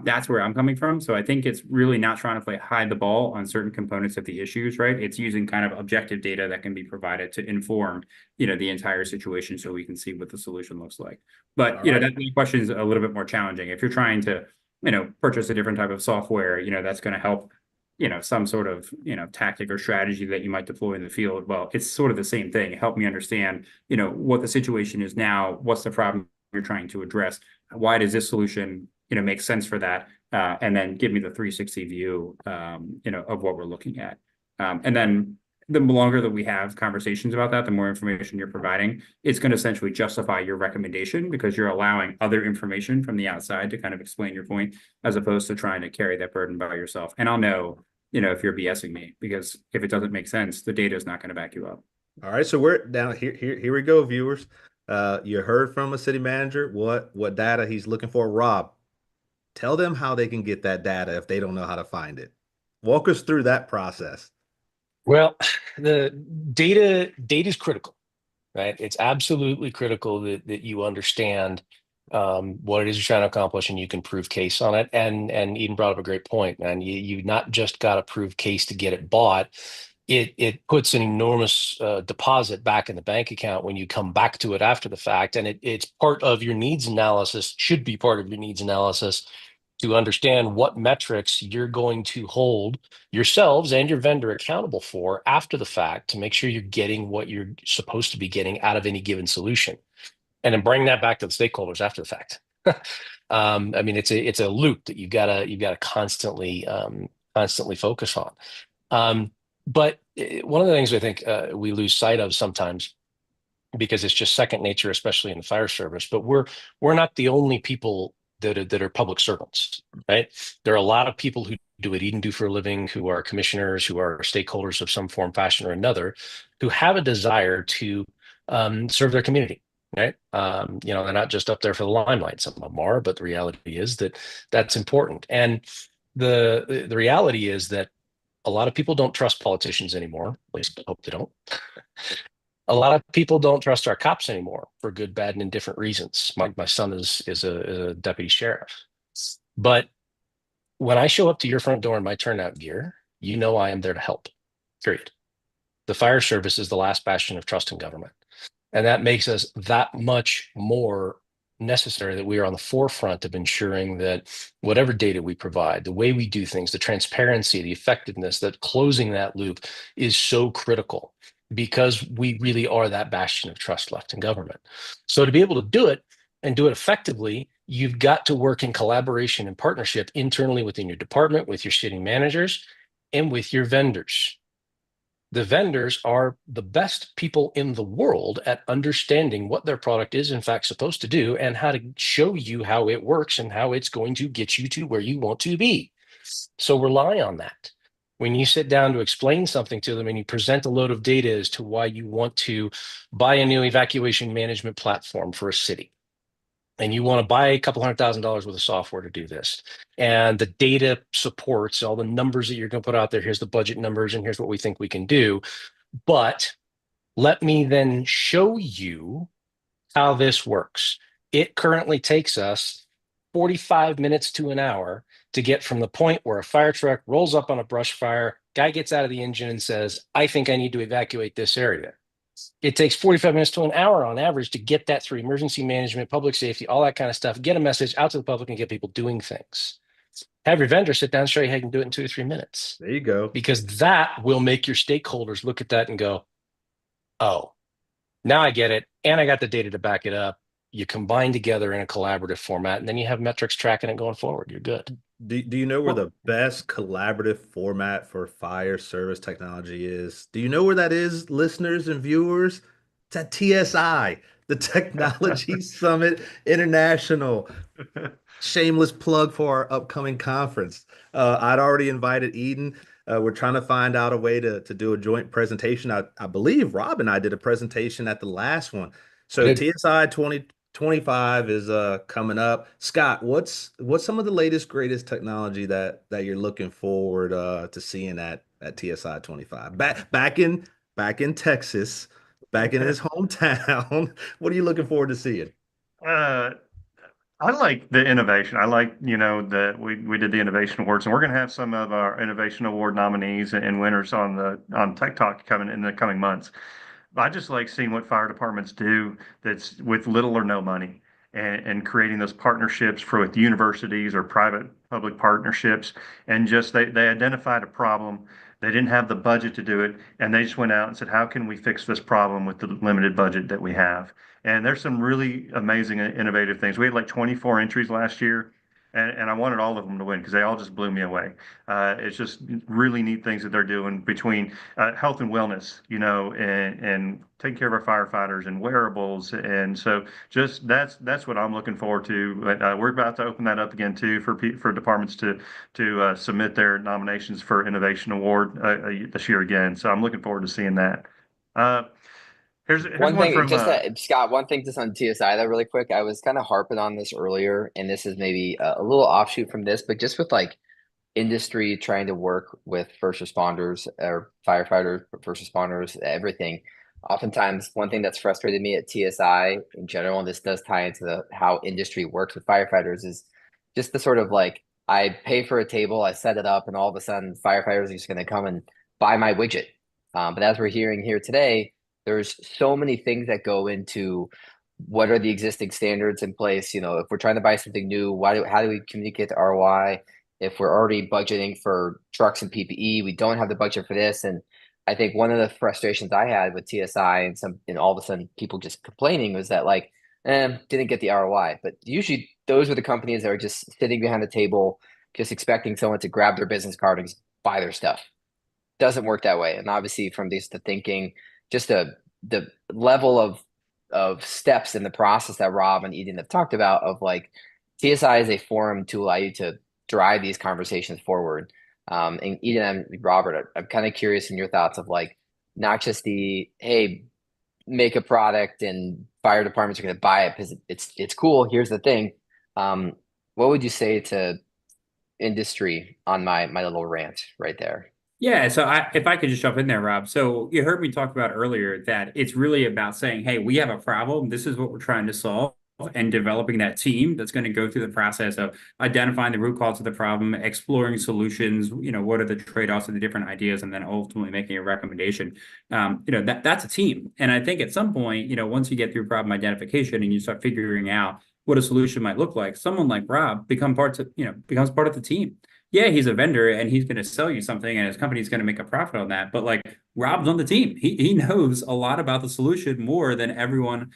that's where I'm coming from. So I think it's really not trying to hide the ball on certain components of the issues, right? It's using kind of objective data that can be provided to inform, the entire situation, so we can see what the solution looks like. But, that question is a little bit more challenging. If you're trying to purchase a different type of software, that's going to help, some sort of, tactic or strategy that you might deploy in the field. Well, it's sort of the same thing. Help me understand, what the situation is now, what's the problem you're trying to address, why does this solution, make sense for that, and then give me the 360 view, of what we're looking at. And then the longer that we have conversations about that, the more information you're providing, it's going to essentially justify your recommendation because you're allowing other information from the outside to kind of explain your point, as opposed to trying to carry that burden by yourself. And I'll know, if you're BSing me, because if it doesn't make sense, the data is not going to back you up. All right, so we're down here. Here we go, viewers. You heard from a city manager what data he's looking for. Rob, tell them how they can get that data if they don't know how to find it. Walk us through that process. Well, the data is critical, right? It's absolutely critical that you understand what it is you're trying to accomplish and you can prove case on it. And Eden brought up a great point, man. You not just got to prove case to get it bought. It puts an enormous deposit back in the bank account when you come back to it after the fact. And it's part of your needs analysis, should be part of your needs analysis, to understand what metrics you're going to hold yourselves and your vendor accountable for after the fact to make sure you're getting what you're supposed to be getting out of any given solution, and then bring that back to the stakeholders after the fact. I mean, it's a loop that you've got to constantly focus on. But one of the things I think we lose sight of sometimes, because it's just second nature, especially in the fire service. But we're not the only people that are public servants, right? There are a lot of people who do what Eden do for a living, who are commissioners, who are stakeholders of some form, fashion, or another, who have a desire to serve their community, right? They're not just up there for the limelight. Some of them are, but the reality is that that's important. And the reality is that a lot of people don't trust politicians anymore. At least I hope they don't. A lot of people don't trust our cops anymore for good, bad, and indifferent reasons. My son is a deputy sheriff. But when I show up to your front door in my turnout gear, you know I am there to help, period. The fire service is the last bastion of trust in government. And that makes us that much more necessary that we are on the forefront of ensuring that whatever data we provide, the way we do things, the transparency, the effectiveness, that closing that loop is so critical, because we really are that bastion of trust left in government. So to be able to do it and do it effectively, you've got to work in collaboration and partnership internally within your department, with your city managers, and with your vendors. The vendors are the best people in the world at understanding what their product is in fact supposed to do, and how to show you how it works and how it's going to get you to where you want to be. So rely on that. When you sit down to explain something to them and you present a load of data as to why you want to buy a new evacuation management platform for a city, and you want to buy a couple $100,000 worth of software to do this, and the data supports all the numbers that you're going to put out there, here's the budget numbers and here's what we think we can do, but let me then show you how this works. It currently takes us 45 minutes to an hour to get from the point where a fire truck rolls up on a brush fire, guy gets out of the engine and says, I think I need to evacuate this area. It takes 45 minutes to an hour on average to get that through emergency management, public safety, all that kind of stuff, get a message out to the public and get people doing things. Have your vendor sit down and show you how you can do it in 2 to 3 minutes. There you go. Because that will make your stakeholders look at that and go, oh, now I get it. And I got the data to back it up. You combine together in a collaborative format, and then you have metrics tracking it going forward. You're good. Do you know where the best collaborative format for fire service technology is? Do you know where that is, listeners and viewers? It's at TSI, the Technology Summit International. Shameless plug for our upcoming conference. I'd already invited Eden. We're trying to find out a way to do a joint presentation. I believe Rob and I did a presentation at the last one. So TSI 2025 is coming up. Scott, what's some of the latest, greatest technology that you're looking forward to seeing at TSI 25? Back in Texas, back in his hometown. What are you looking forward to seeing? I like the innovation. I like, that we did the innovation awards, and we're going to have some of our innovation award nominees and winners on Tech Talk coming in the coming months. I just like seeing what fire departments do that's with little or no money, and creating those partnerships with universities or private public partnerships, and just they identified a problem. They didn't have the budget to do it, and they just went out and said, "How can we fix this problem with the limited budget that we have?" And there's some really amazing, innovative things. We had like 24 entries last year, and I wanted all of them to win because they all just blew me away. It's just really neat things that they're doing between health and wellness, and taking care of our firefighters and wearables. And so just that's what I'm looking forward to. We're about to open that up again too for departments to submit their nominations for Innovation Award this year again. So I'm looking forward to seeing that. Uh, here's One one thing, from just Scott, one thing just on TSI that really quick. I was kind of harping on this earlier, and this is maybe a little offshoot from this, but just with like industry trying to work with first responders or firefighters, first responders, everything. Oftentimes, one thing that's frustrated me at TSI in general, and this does tie into how industry works with firefighters, is just the sort of like I pay for a table, I set it up, and all of a sudden firefighters are just going to come and buy my widget. But as we're hearing here today, there's so many things that go into what are the existing standards in place. If we're trying to buy something new, how do we communicate the ROI? If we're already budgeting for trucks and PPE, we don't have the budget for this. And I think one of the frustrations I had with TSI and all of a sudden people just complaining was that like, didn't get the ROI. But usually those are the companies that are just sitting behind the table, just expecting someone to grab their business card and just buy their stuff. Doesn't work that way. And obviously from the thinking, just the level of steps in the process that Rob and Eden have talked about of like TSI is a forum to allow you to drive these conversations forward. And Eden and Robert, I'm kind of curious in your thoughts of like not just hey, make a product and fire departments are going to buy it because it's cool. Here's the thing. What would you say to industry on my little rant right there? Yeah, so if I could just jump in there, Rob. So you heard me talk about earlier that it's really about saying, hey, we have a problem. This is what we're trying to solve, and developing that team that's going to go through the process of identifying the root cause of the problem, exploring solutions, what are the trade-offs of the different ideas, and then ultimately making a recommendation. That's a team. And I think at some point, once you get through problem identification and you start figuring out what a solution might look like, someone like Rob becomes part of the team. Yeah, he's a vendor and he's going to sell you something and his company's going to make a profit on that. But like Rob's on the team. He knows a lot about the solution more than everyone,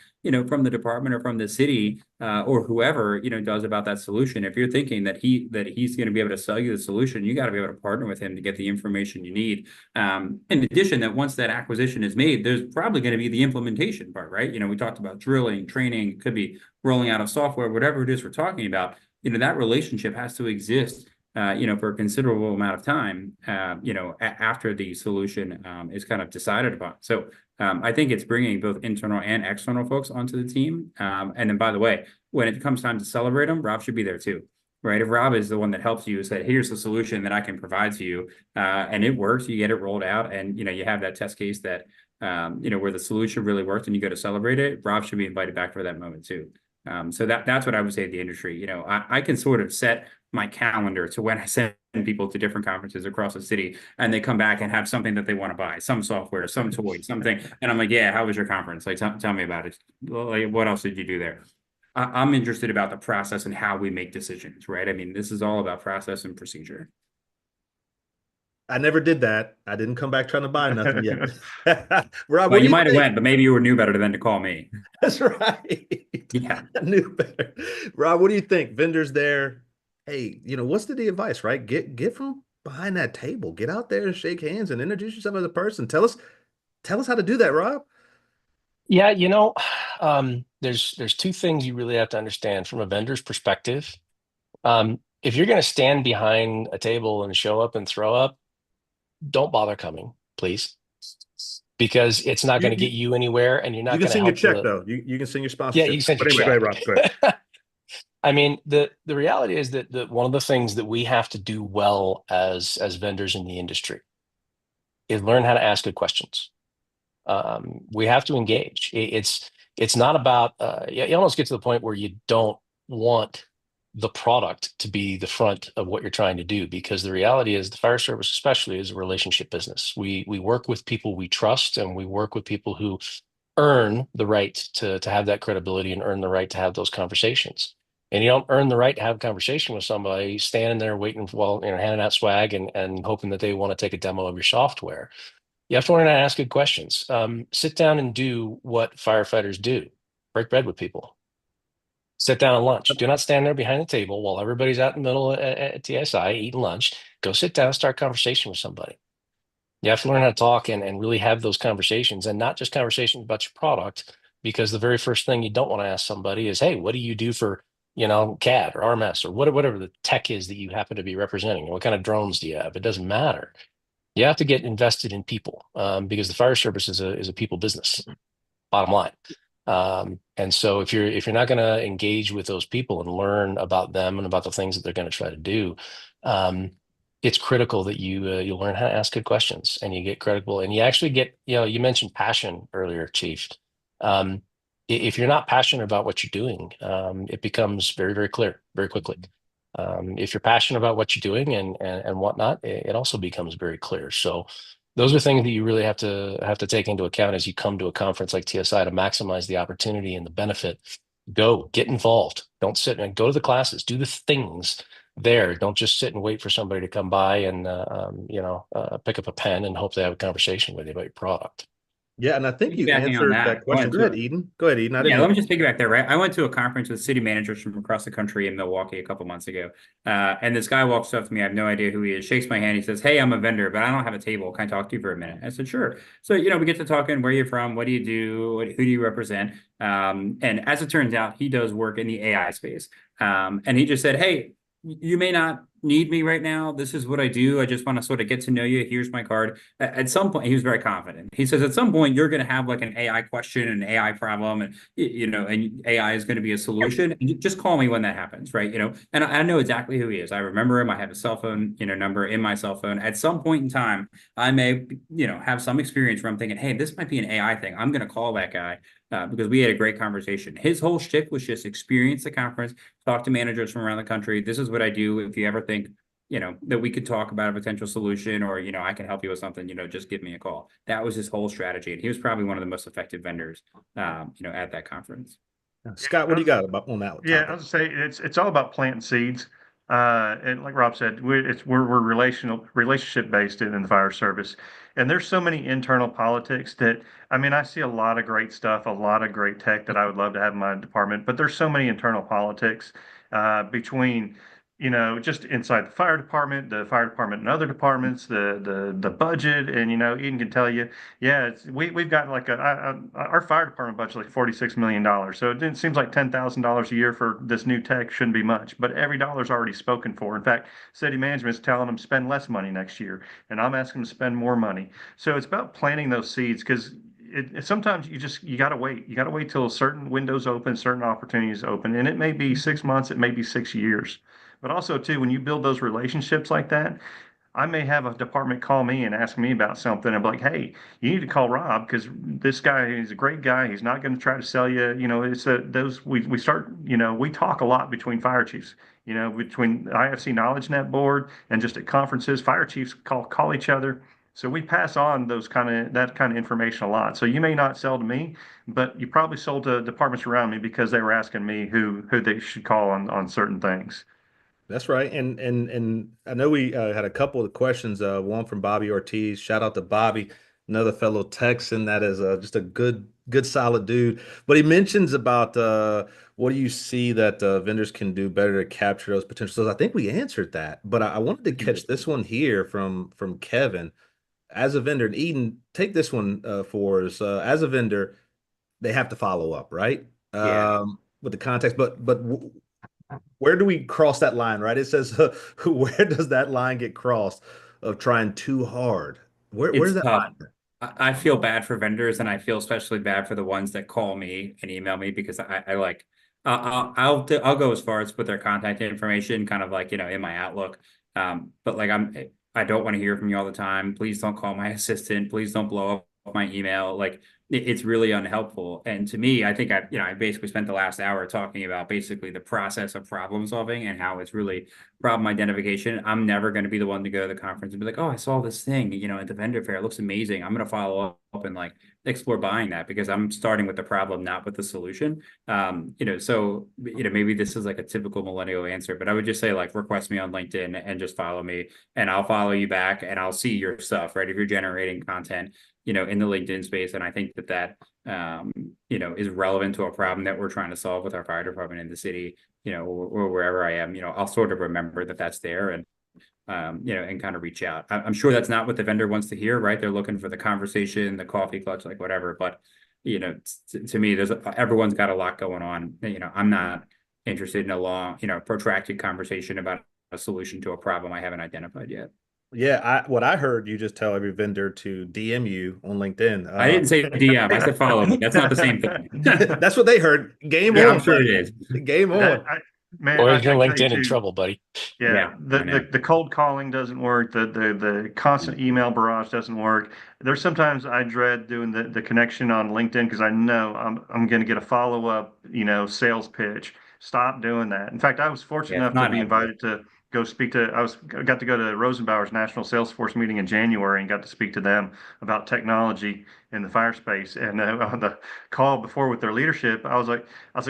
from the department or from the city or whoever, does about that solution. If you're thinking that he's going to be able to sell you the solution, you got to be able to partner with him to get the information you need. In addition, that once that acquisition is made, there's probably going to be the implementation part, right? We talked about drilling, training, could be rolling out of software, whatever it is we're talking about. That relationship has to exist for a considerable amount of time, after the solution is kind of decided upon. So I think it's bringing both internal and external folks onto the team. And then, by the way, when it comes time to celebrate them, Rob should be there too, right? If Rob is the one that helps you say, here's the solution that I can provide to you, and it works, you get it rolled out, and, you have that test case that, where the solution really worked and you go to celebrate it, Rob should be invited back for that moment too. So that's what I would say to the industry. I can sort of set my calendar to when I send people to different conferences across the city and they come back and have something that they want to buy, some software, some toy, something. And I'm like, yeah, how was your conference? Like, tell me about it. Like, what else did you do there? I'm interested about the process and how we make decisions, right? I mean, this is all about process and procedure. I never did that. I didn't come back trying to buy nothing yet. Rob, well, you might have went, but maybe you knew better than to call me. That's right. Yeah. I knew better. Rob, what do you think? Vendors there, hey, what's the advice, right? Get from behind that table. Get out there and shake hands and introduce yourself as a person. Tell us how to do that, Rob. Yeah, there's two things you really have to understand from a vendor's perspective. If you're going to stand behind a table and show up and throw up, don't bother coming, please, because it's not going to get you anywhere, and you're not going to help. You can sing your check though. You can sing your sponsorship. Yeah, you can sing your check. Rob, go ahead. I mean, the reality is that one of the things that we have to do well as vendors in the industry is learn how to ask good questions. We have to engage. It's not about you almost get to the point where you don't want the product to be the front of what you're trying to do, because the reality is the fire service especially is a relationship business. We work with people we trust, and we work with people who earn the right to have that credibility and earn the right to have those conversations. And you don't earn the right to have a conversation with somebody standing there waiting while, handing out swag and hoping that they want to take a demo of your software. You have to learn how to ask good questions. Sit down and do what firefighters do. Break bread with people. Sit down and lunch. Do not stand there behind the table while everybody's out in the middle at TSI eating lunch. Go sit down and start a conversation with somebody. You have to learn how to talk and really have those conversations, and not just conversations about your product, because the very first thing you don't want to ask somebody is, hey, what do you do for, CAD or RMS or whatever the tech is that you happen to be representing? What kind of drones do you have? It doesn't matter. You have to get invested in people, because the fire service is a people business, bottom line. And so if you're not going to engage with those people and learn about them and about the things that they're going to try to do, it's critical that you learn how to ask good questions, and you get credible, and you actually get, you mentioned passion earlier, Chief. If you're not passionate about what you're doing, it becomes very, very clear very quickly. If you're passionate about what you're doing and whatnot, it also becomes very clear. So those are things that you really have to take into account as you come to a conference like TSI to maximize the opportunity and the benefit. Go get involved. Don't sit and go to the classes. Do the things there. Don't just sit and wait for somebody to come by and pick up a pen and hope they have a conversation with you about your product. Yeah, and I think you Piggybacking on answered that, that question. Go ahead, Eden. Go ahead, Eden. I didn't Yeah, know. let me just piggyback there, right? I went to a conference with city managers from across the country in Milwaukee a couple months ago. And this guy walks up to me. I have no idea who he is, shakes my hand. He says, hey, I'm a vendor, but I don't have a table. Can I talk to you for a minute? I said, sure. So, we get to talking, where you're from, what do you do, who do you represent? And as it turns out, he does work in the AI space. And he just said, hey, you may not need me right now. This is what I do. I just want to sort of get to know you. Here's my card. At some point, he was very confident. He says, at some point, you're going to have like an AI question, an AI problem, and and AI is going to be a solution. And just call me when that happens, right? And I know exactly who he is. I remember him. I have a cell phone, number in my cell phone. At some point in time, I may, have some experience where I'm thinking, hey, this might be an AI thing. I'm going to call that guy. Because we had a great conversation. His whole shtick was just experience the conference, talk to managers from around the country. This is what I do. If you ever think, that we could talk about a potential solution, or, I can help you with something, just give me a call. That was his whole strategy. And he was probably one of the most effective vendors, at that conference. Scott, what do you got about on that topic? Yeah, I was say it's all about planting seeds. And like Rob said, we're relationship based in the fire service, and there's so many internal politics that I see a lot of great stuff, a lot of great tech that I would love to have in my department, but there's so many internal politics between just inside the fire department and other departments, the budget, and Eden can tell you, yeah, we've got like our fire department budget like $46 million. So it seems like $10,000 a year for this new tech shouldn't be much, but every dollar's already spoken for. In fact, city management is telling them spend less money next year, and I'm asking them to spend more money. So it's about planting those seeds, because sometimes you got to wait. You got to wait till certain windows open, certain opportunities open, and it may be 6 months, it may be 6 years. But also too, when you build those relationships like that, I may have a department call me and ask me about something. I'm like, hey, you need to call Rob, because this guy is a great guy. He's not going to try to sell you. It's we start. We talk a lot between fire chiefs. Between the IFC Knowledge Net board and just at conferences, fire chiefs call each other. So we pass on that kind of information a lot. So you may not sell to me, but you probably sold to departments around me because they were asking me who they should call on certain things. That's right. And I know we had a couple of questions. One from Bobby Ortiz. Shout out to Bobby, another fellow Texan that is just a good solid dude. But he mentions about what do you see that vendors can do better to capture those potentials. I think we answered that, but I wanted to catch this one here from Kevin. As a vendor, and Eden, take this one for us. As a vendor, they have to follow up, right? Yeah. With the context, but where do we cross that line, right? It says, where does that line get crossed of trying too hard? Where's It's that tough. line? I feel bad for vendors, and I feel especially bad for the ones that call me and email me, because I like, I'll go as far as put their contact information kind of like, in my Outlook. But like, I don't want to hear from you all the time. Please don't call my assistant. Please don't blow up my email. Like, it's really unhelpful. And to me, I think I basically spent the last hour talking about basically the process of problem solving and how it's really problem identification. I'm never going to be the one to go to the conference and be like, oh, I saw this thing, at the vendor fair. It looks amazing. I'm going to follow up and like explore buying that, because I'm starting with the problem, not with the solution. So maybe this is like a typical millennial answer, but I would just say like request me on LinkedIn and just follow me, and I'll follow you back and I'll see your stuff, right? If you're generating content, in the LinkedIn space. And I think that is relevant to a problem that we're trying to solve with our fire department in the city, or wherever I am, I'll sort of remember that that's there, and and kind of reach out. I'm sure that's not what the vendor wants to hear, right? They're looking for the conversation, the coffee clutch, like whatever. But, to me, everyone's got a lot going on. I'm not interested in a long, protracted conversation about a solution to a problem I haven't identified yet. Yeah, what I heard you just tell every vendor to DM you on LinkedIn. I didn't say DM, I said follow me. That's not the same thing. That's what they heard. Game Yeah, on. I'm sure it is. Game on. Man, Or I you're tell you LinkedIn in too, trouble, buddy. yeah, the cold calling doesn't work. The constant email barrage doesn't work. There's sometimes I dread doing the connection on LinkedIn because I know I'm going to get a follow-up, sales pitch. Stop doing that. In fact, I was fortunate Yeah, it's enough to not be helpful. invited to go speak to, I got to go to Rosenbauer's National Salesforce meeting in January and got to speak to them about technology in the fire space. And on the call before with their leadership, I was like,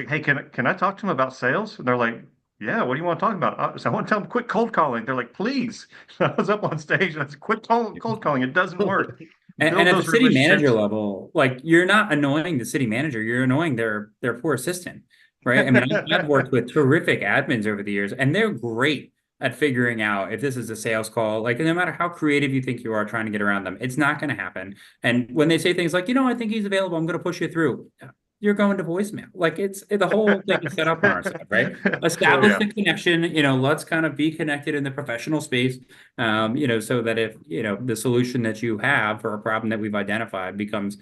hey, can I talk to them about sales? And they're like, yeah, what do you want to talk about? So I want to tell them quit cold calling. They're like, please. I was up on stage and I said, quit cold calling. It doesn't work. And Build at the those city manager relationships. level, like you're not annoying the city manager, you're annoying their poor assistant, right? I mean, I've worked with terrific admins over the years, and they're great at figuring out if this is a sales call. Like, no matter how creative you think you are trying to get around them, it's not going to happen. And when they say things like, I think he's available, I'm going to push you through, you're going to voicemail. Like the whole thing is set up on our side, right? Oh, Establish yeah. the connection, let's kind of be connected in the professional space, so that if, the solution that you have for a problem that we've identified becomes,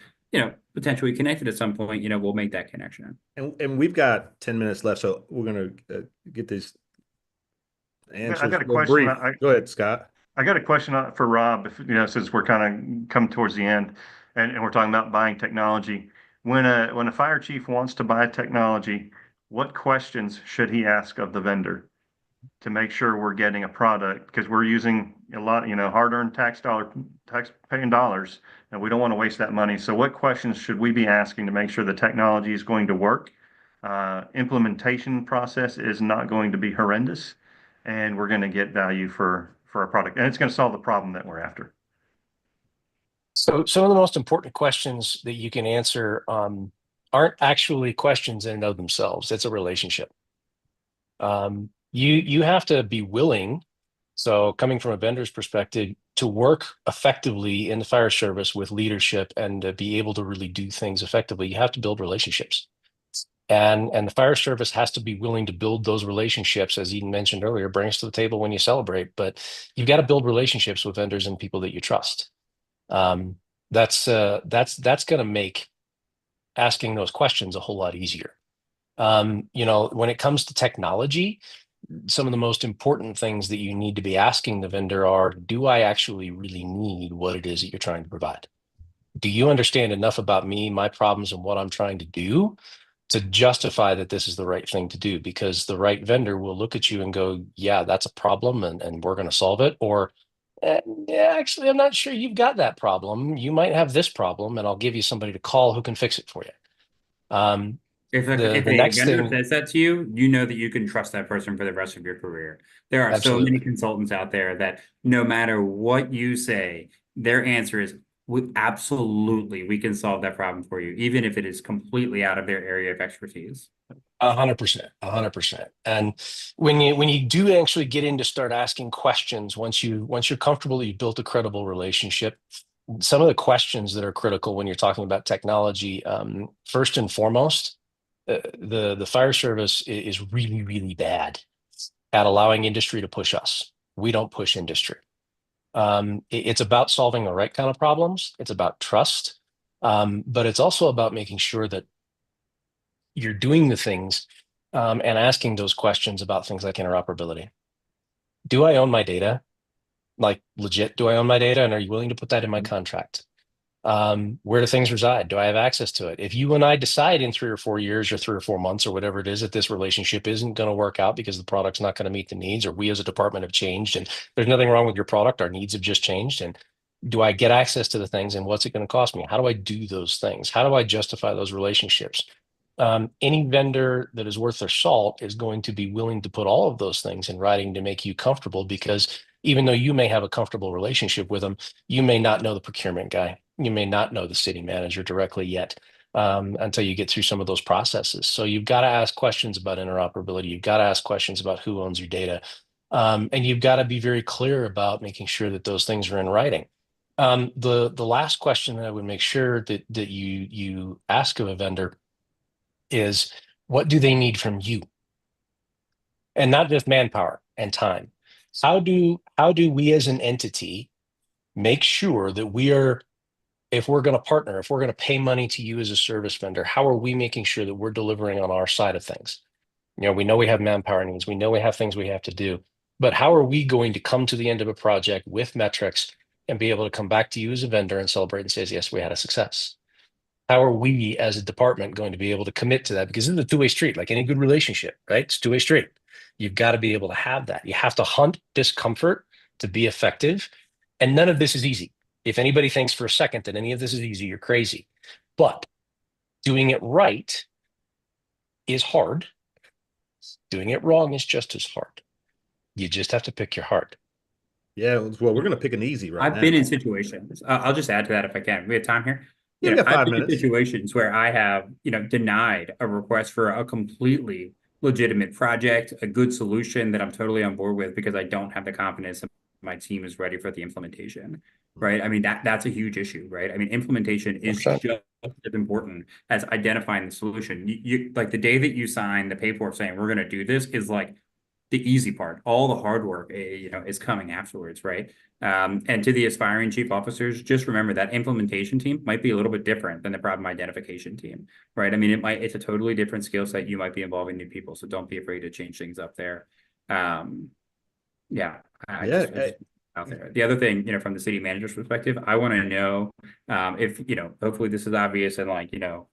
potentially connected at some point, we'll make that connection. And we've got 10 minutes left, so we're going to get these answers. I got a question. Brief. Go ahead, Scott. I got a question for Rob, since we're kind of come towards the end and we're talking about buying technology. When a fire chief wants to buy technology, what questions should he ask of the vendor to make sure we're getting a product? Because we're using a lot, hard-earned tax paying dollars, and we don't want to waste that money. So what questions should we be asking to make sure the technology is going to work? Implementation process is not going to be horrendous, and we're going to get value for our product, and it's going to solve the problem that we're after. So some of the most important questions that you can answer aren't actually questions in and of themselves. It's a relationship. You have to be willing. So coming from a vendor's perspective, to work effectively in the fire service with leadership and to be able to really do things effectively, you have to build relationships. And the fire service has to be willing to build those relationships, as Eden mentioned earlier, bring us to the table when you celebrate. But you've got to build relationships with vendors and people that you trust. That's going to make asking those questions a whole lot easier. When it comes to technology, some of the most important things that you need to be asking the vendor are, do I actually really need what it is that you're trying to provide? Do you understand enough about me, my problems, and what I'm trying to do to justify that this is the right thing to do? Because the right vendor will look at you and go, yeah, that's a problem and we're going to solve it. Or, yeah, actually, I'm not sure you've got that problem. You might have this problem, and I'll give you somebody to call who can fix it for you. If a vendor says that to you, you know that you can trust that person for the rest of your career. There are so many consultants out there that no matter what you say, their answer is, absolutely, we can solve that problem for you, even if it is completely out of their area of expertise. 100%. And when you do actually get in to start asking questions, once you're comfortable that you've built a credible relationship, some of the questions that are critical when you're talking about technology, first and foremost, the fire service is really, really bad at allowing industry to push us. We don't push industry. It's about solving the right kind of problems. It's about trust, but it's also about making sure that you're doing the things and asking those questions about things like interoperability. Do I own my data? Like legit, do I own my data? And are you willing to put that in my contract? Where do things reside? Do I have access to it? If you and I decide in 3 or 4 years or 3 or 4 months or whatever it is that this relationship isn't going to work out because the product's not going to meet the needs, or we as a department have changed and there's nothing wrong with your product, our needs have just changed, and Do I get access to the things, and what's it going to cost me? How do I do those things? How do I justify those relationships? Any vendor that is worth their salt is going to be willing to put all of those things in writing to make you comfortable, because even though you may have a comfortable relationship with them, you may not know the procurement guy. You may not know the city manager directly yet, until you get through some of those processes. So you've got to ask questions about interoperability. You've got to ask questions about who owns your data. And you've got to be very clear about making sure that those things are in writing. The last question that I would make sure that you ask of a vendor is, what do they need from you? And not just manpower and time. How do we as an entity make sure that we are, if we're going to partner, if we're going to pay money to you as a service vendor, how are we making sure that we're delivering on our side of things? We know we have manpower needs, we know we have things we have to do, but how are we going to come to the end of a project with metrics and be able to come back to you as a vendor and celebrate and say, yes, we had a success? How are we as a department going to be able to commit to that? Because it's a two-way street, like any good relationship, right? It's two-way street. You've got to be able to have that. You have to hunt discomfort to be effective. And none of this is easy. If anybody thinks for a second that any of this is easy, you're crazy. But doing it right is hard. Doing it wrong is just as hard. You just have to pick your heart. Yeah, well, we're going to pick an easy right I've now. been in situations. I'll just add to that if I can. We have time here. You got I've 5 been in minutes. situations where I have, denied a request for a completely legitimate project, a good solution that I'm totally on board with, because I don't have the confidence that my team is ready for the implementation. Right. I mean, that's a huge issue, right? I mean, implementation is 100%. just as important as identifying the solution. You like the day that you sign the paperwork saying we're going to do this is like the easy part. All the hard work, is coming afterwards, right? And to the aspiring chief officers, just remember that implementation team might be a little bit different than the problem identification team, right? I mean, it's a totally different skill set. You might be involving new people, so don't be afraid to change things up there. Yeah, I just out there. The other thing, from the city manager's perspective, I want to know if, hopefully this is obvious and like, kind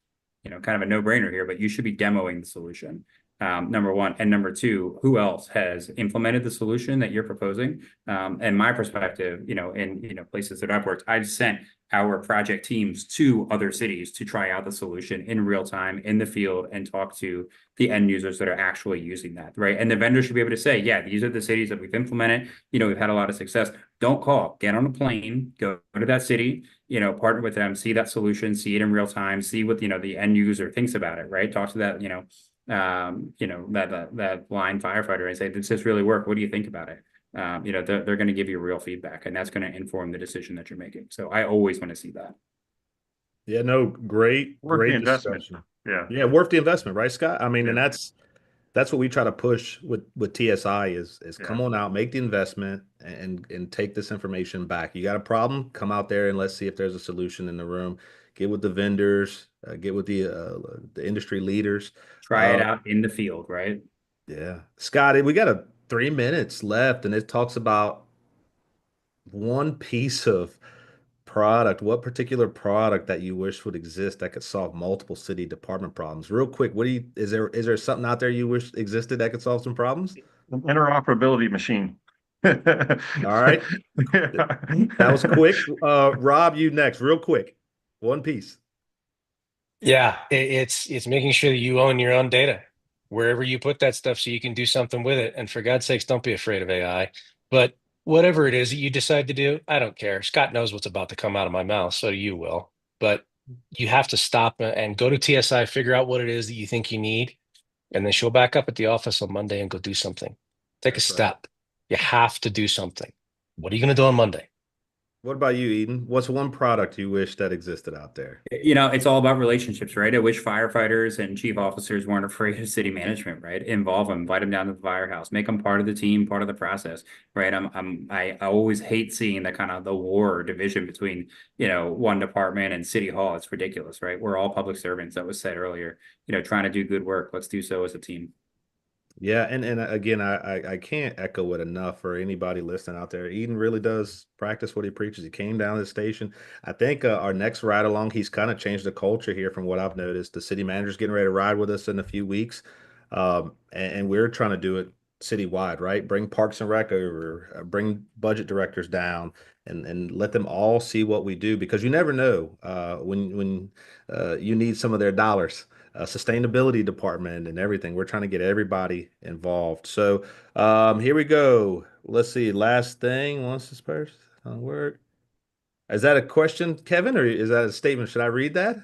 of a no-brainer here, but you should be demoing the solution. Number one, and number two, who else has implemented the solution that you're proposing? And my perspective, in places that I've worked, I've sent our project teams to other cities to try out the solution in real time in the field and talk to the end users that are actually using that, right? And the vendor should be able to say, yeah, these are the cities that we've implemented. We've had a lot of success. Don't call, get on a plane, go to that city, partner with them, see that solution, see it in real time, see what, the end user thinks about it, right? Talk to that, that blind firefighter and say, does this really work? What do you think about it? They're going to give you real feedback, and that's going to inform the decision that you're making. So I always want to see that. Yeah, no, great investment. discussion. Yeah, worth the investment, right, Scott? I mean, yeah. and that's what we try to push with TSI is come on out, make the investment, and take this information back. You got a problem? Come out there and let's see if there's a solution in the room. Get with the vendors, get with the industry leaders. Try it out in the field, right? Yeah, Scott, we got 3 minutes left, and it talks about one piece of product. What particular product that you wish would exist that could solve multiple city department problems? Real quick, is there something out there you wish existed that could solve some problems? An interoperability machine. All right. That was quick. Rob, you next, real quick. One piece. Yeah, it's making sure that you own your own data wherever you put that stuff, so you can do something with it. And for God's sakes, don't be afraid of AI. But whatever it is that you decide to do, I don't care. Scott knows what's about to come out of my mouth, so you will. But you have to stop and go to TSI, figure out what it is that you think you need, and then show back up at the office on Monday and go do something. Take a That's right. step. You have to do something. What are you going to do on Monday? What about you, Eden? What's one product you wish that existed out there? It's all about relationships, right? I wish firefighters and chief officers weren't afraid of city management, right? Involve them, invite them down to the firehouse, make them part of the team, part of the process, right? I always hate seeing the kind of the war or division between, one department and city hall. It's ridiculous, right? We're all public servants. That was said earlier, trying to do good work. Let's do so as a team. Yeah, and again, I can't echo it enough for anybody listening out there. Eden really does practice what he preaches. He came down to the station. I think our next ride along, he's kind of changed the culture here from what I've noticed. The city manager's getting ready to ride with us in a few weeks, and we're trying to do it citywide, right? Bring Parks and Rec over, bring budget directors down, and let them all see what we do, because you never know when you need some of their dollars. Sustainability department and everything. We're trying to get everybody involved. So here we go. Let's see. Last thing. Once this person work. Is that a question, Kevin, or is that a statement? Should I read that?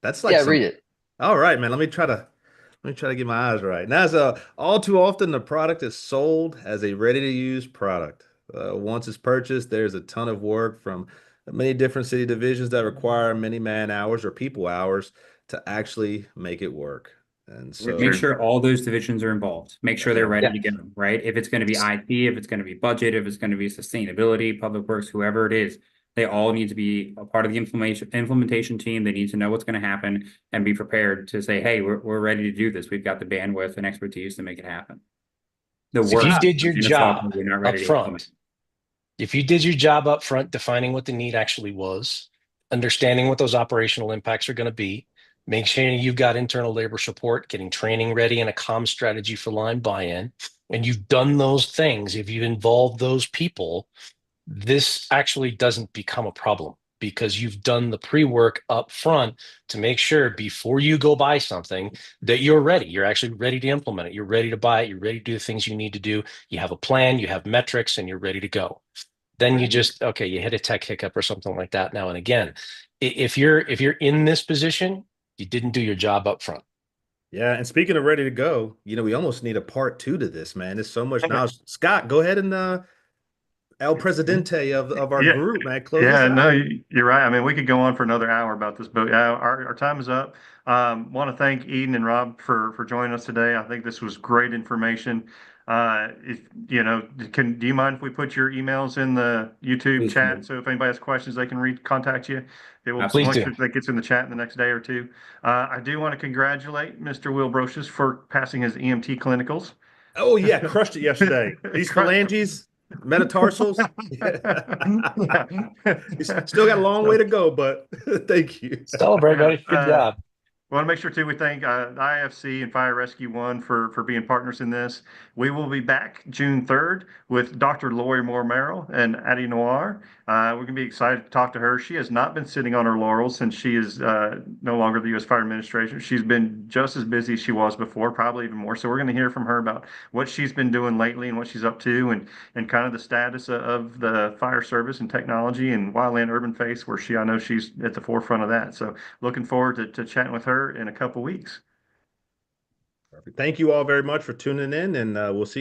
That's like Yeah, some. read it. All right, man. Let me try to get my eyes right. Now, so all too often the product is sold as a ready-to-use product. Once it's purchased, there's a ton of work from many different city divisions that require many man hours or people hours to actually make it work. And Very Make so, true. sure all those divisions are involved. Make sure they're yeah, ready Yeah. to go, right? If it's going to be IT, if it's going to be budget, if it's going to be sustainability, public works, whoever it is, they all need to be a part of the implementation team. They need to know what's going to happen and be prepared to say, hey, we're ready to do this. We've got the bandwidth and expertise to make it happen. The So if you worst did your in a software job we're not up ready to implement. front, if you did your job up front, defining what the need actually was, understanding what those operational impacts are going to be, make sure you've got internal labor support, getting training ready, and a comm strategy for line buy-in, and you've done those things, if you involve those people, this actually doesn't become a problem because you've done the pre-work up front to make sure before you go buy something that you're ready. You're actually ready to implement it. You're ready to buy it. You're ready to do the things you need to do. You have a plan, you have metrics, and you're ready to go. Then you just, okay, you hit a tech hiccup or something like that now and again. If you're in this position, you didn't do your job up front. yeah. And speaking of ready to go, we almost need a part two to this, man. There's so much knowledge. Scott, go ahead and El Presidente of our Yeah, group, man, close us yeah, out. no, you're right. I mean, we could go on for another hour about this, but our time is up. Want to thank Eden and Rob for joining us today. I think this was great information. If do you mind if we put your emails in the YouTube Please, chat? man. So if anybody has questions, they can contact you. We'll Please make do. sure that gets in the chat in the next day or two. I do want to congratulate Mr. Will Brocious for passing his EMT clinicals. Oh yeah, crushed it yesterday. These phalanges, metatarsals. He's still got a long way to go, but thank you. Celebrate, Yeah, buddy. Good job. want to make sure too we thank IFC and Fire Rescue One for being partners in this. We will be back June 3rd with Dr. Lori Moore Merrill and Addie Noir. We're going to be excited to talk to her. She has not been sitting on her laurels since she is no longer the U.S. Fire Administration. She's been just as busy as she was before, probably even more. So we're going to hear from her about what she's been doing lately and what she's up to, and kind of the status of the fire service and technology and wildland urban face, where I know she's at the forefront of that. So looking forward to chatting with her in a couple weeks. Perfect. Thank you all very much for tuning in, and we'll see you.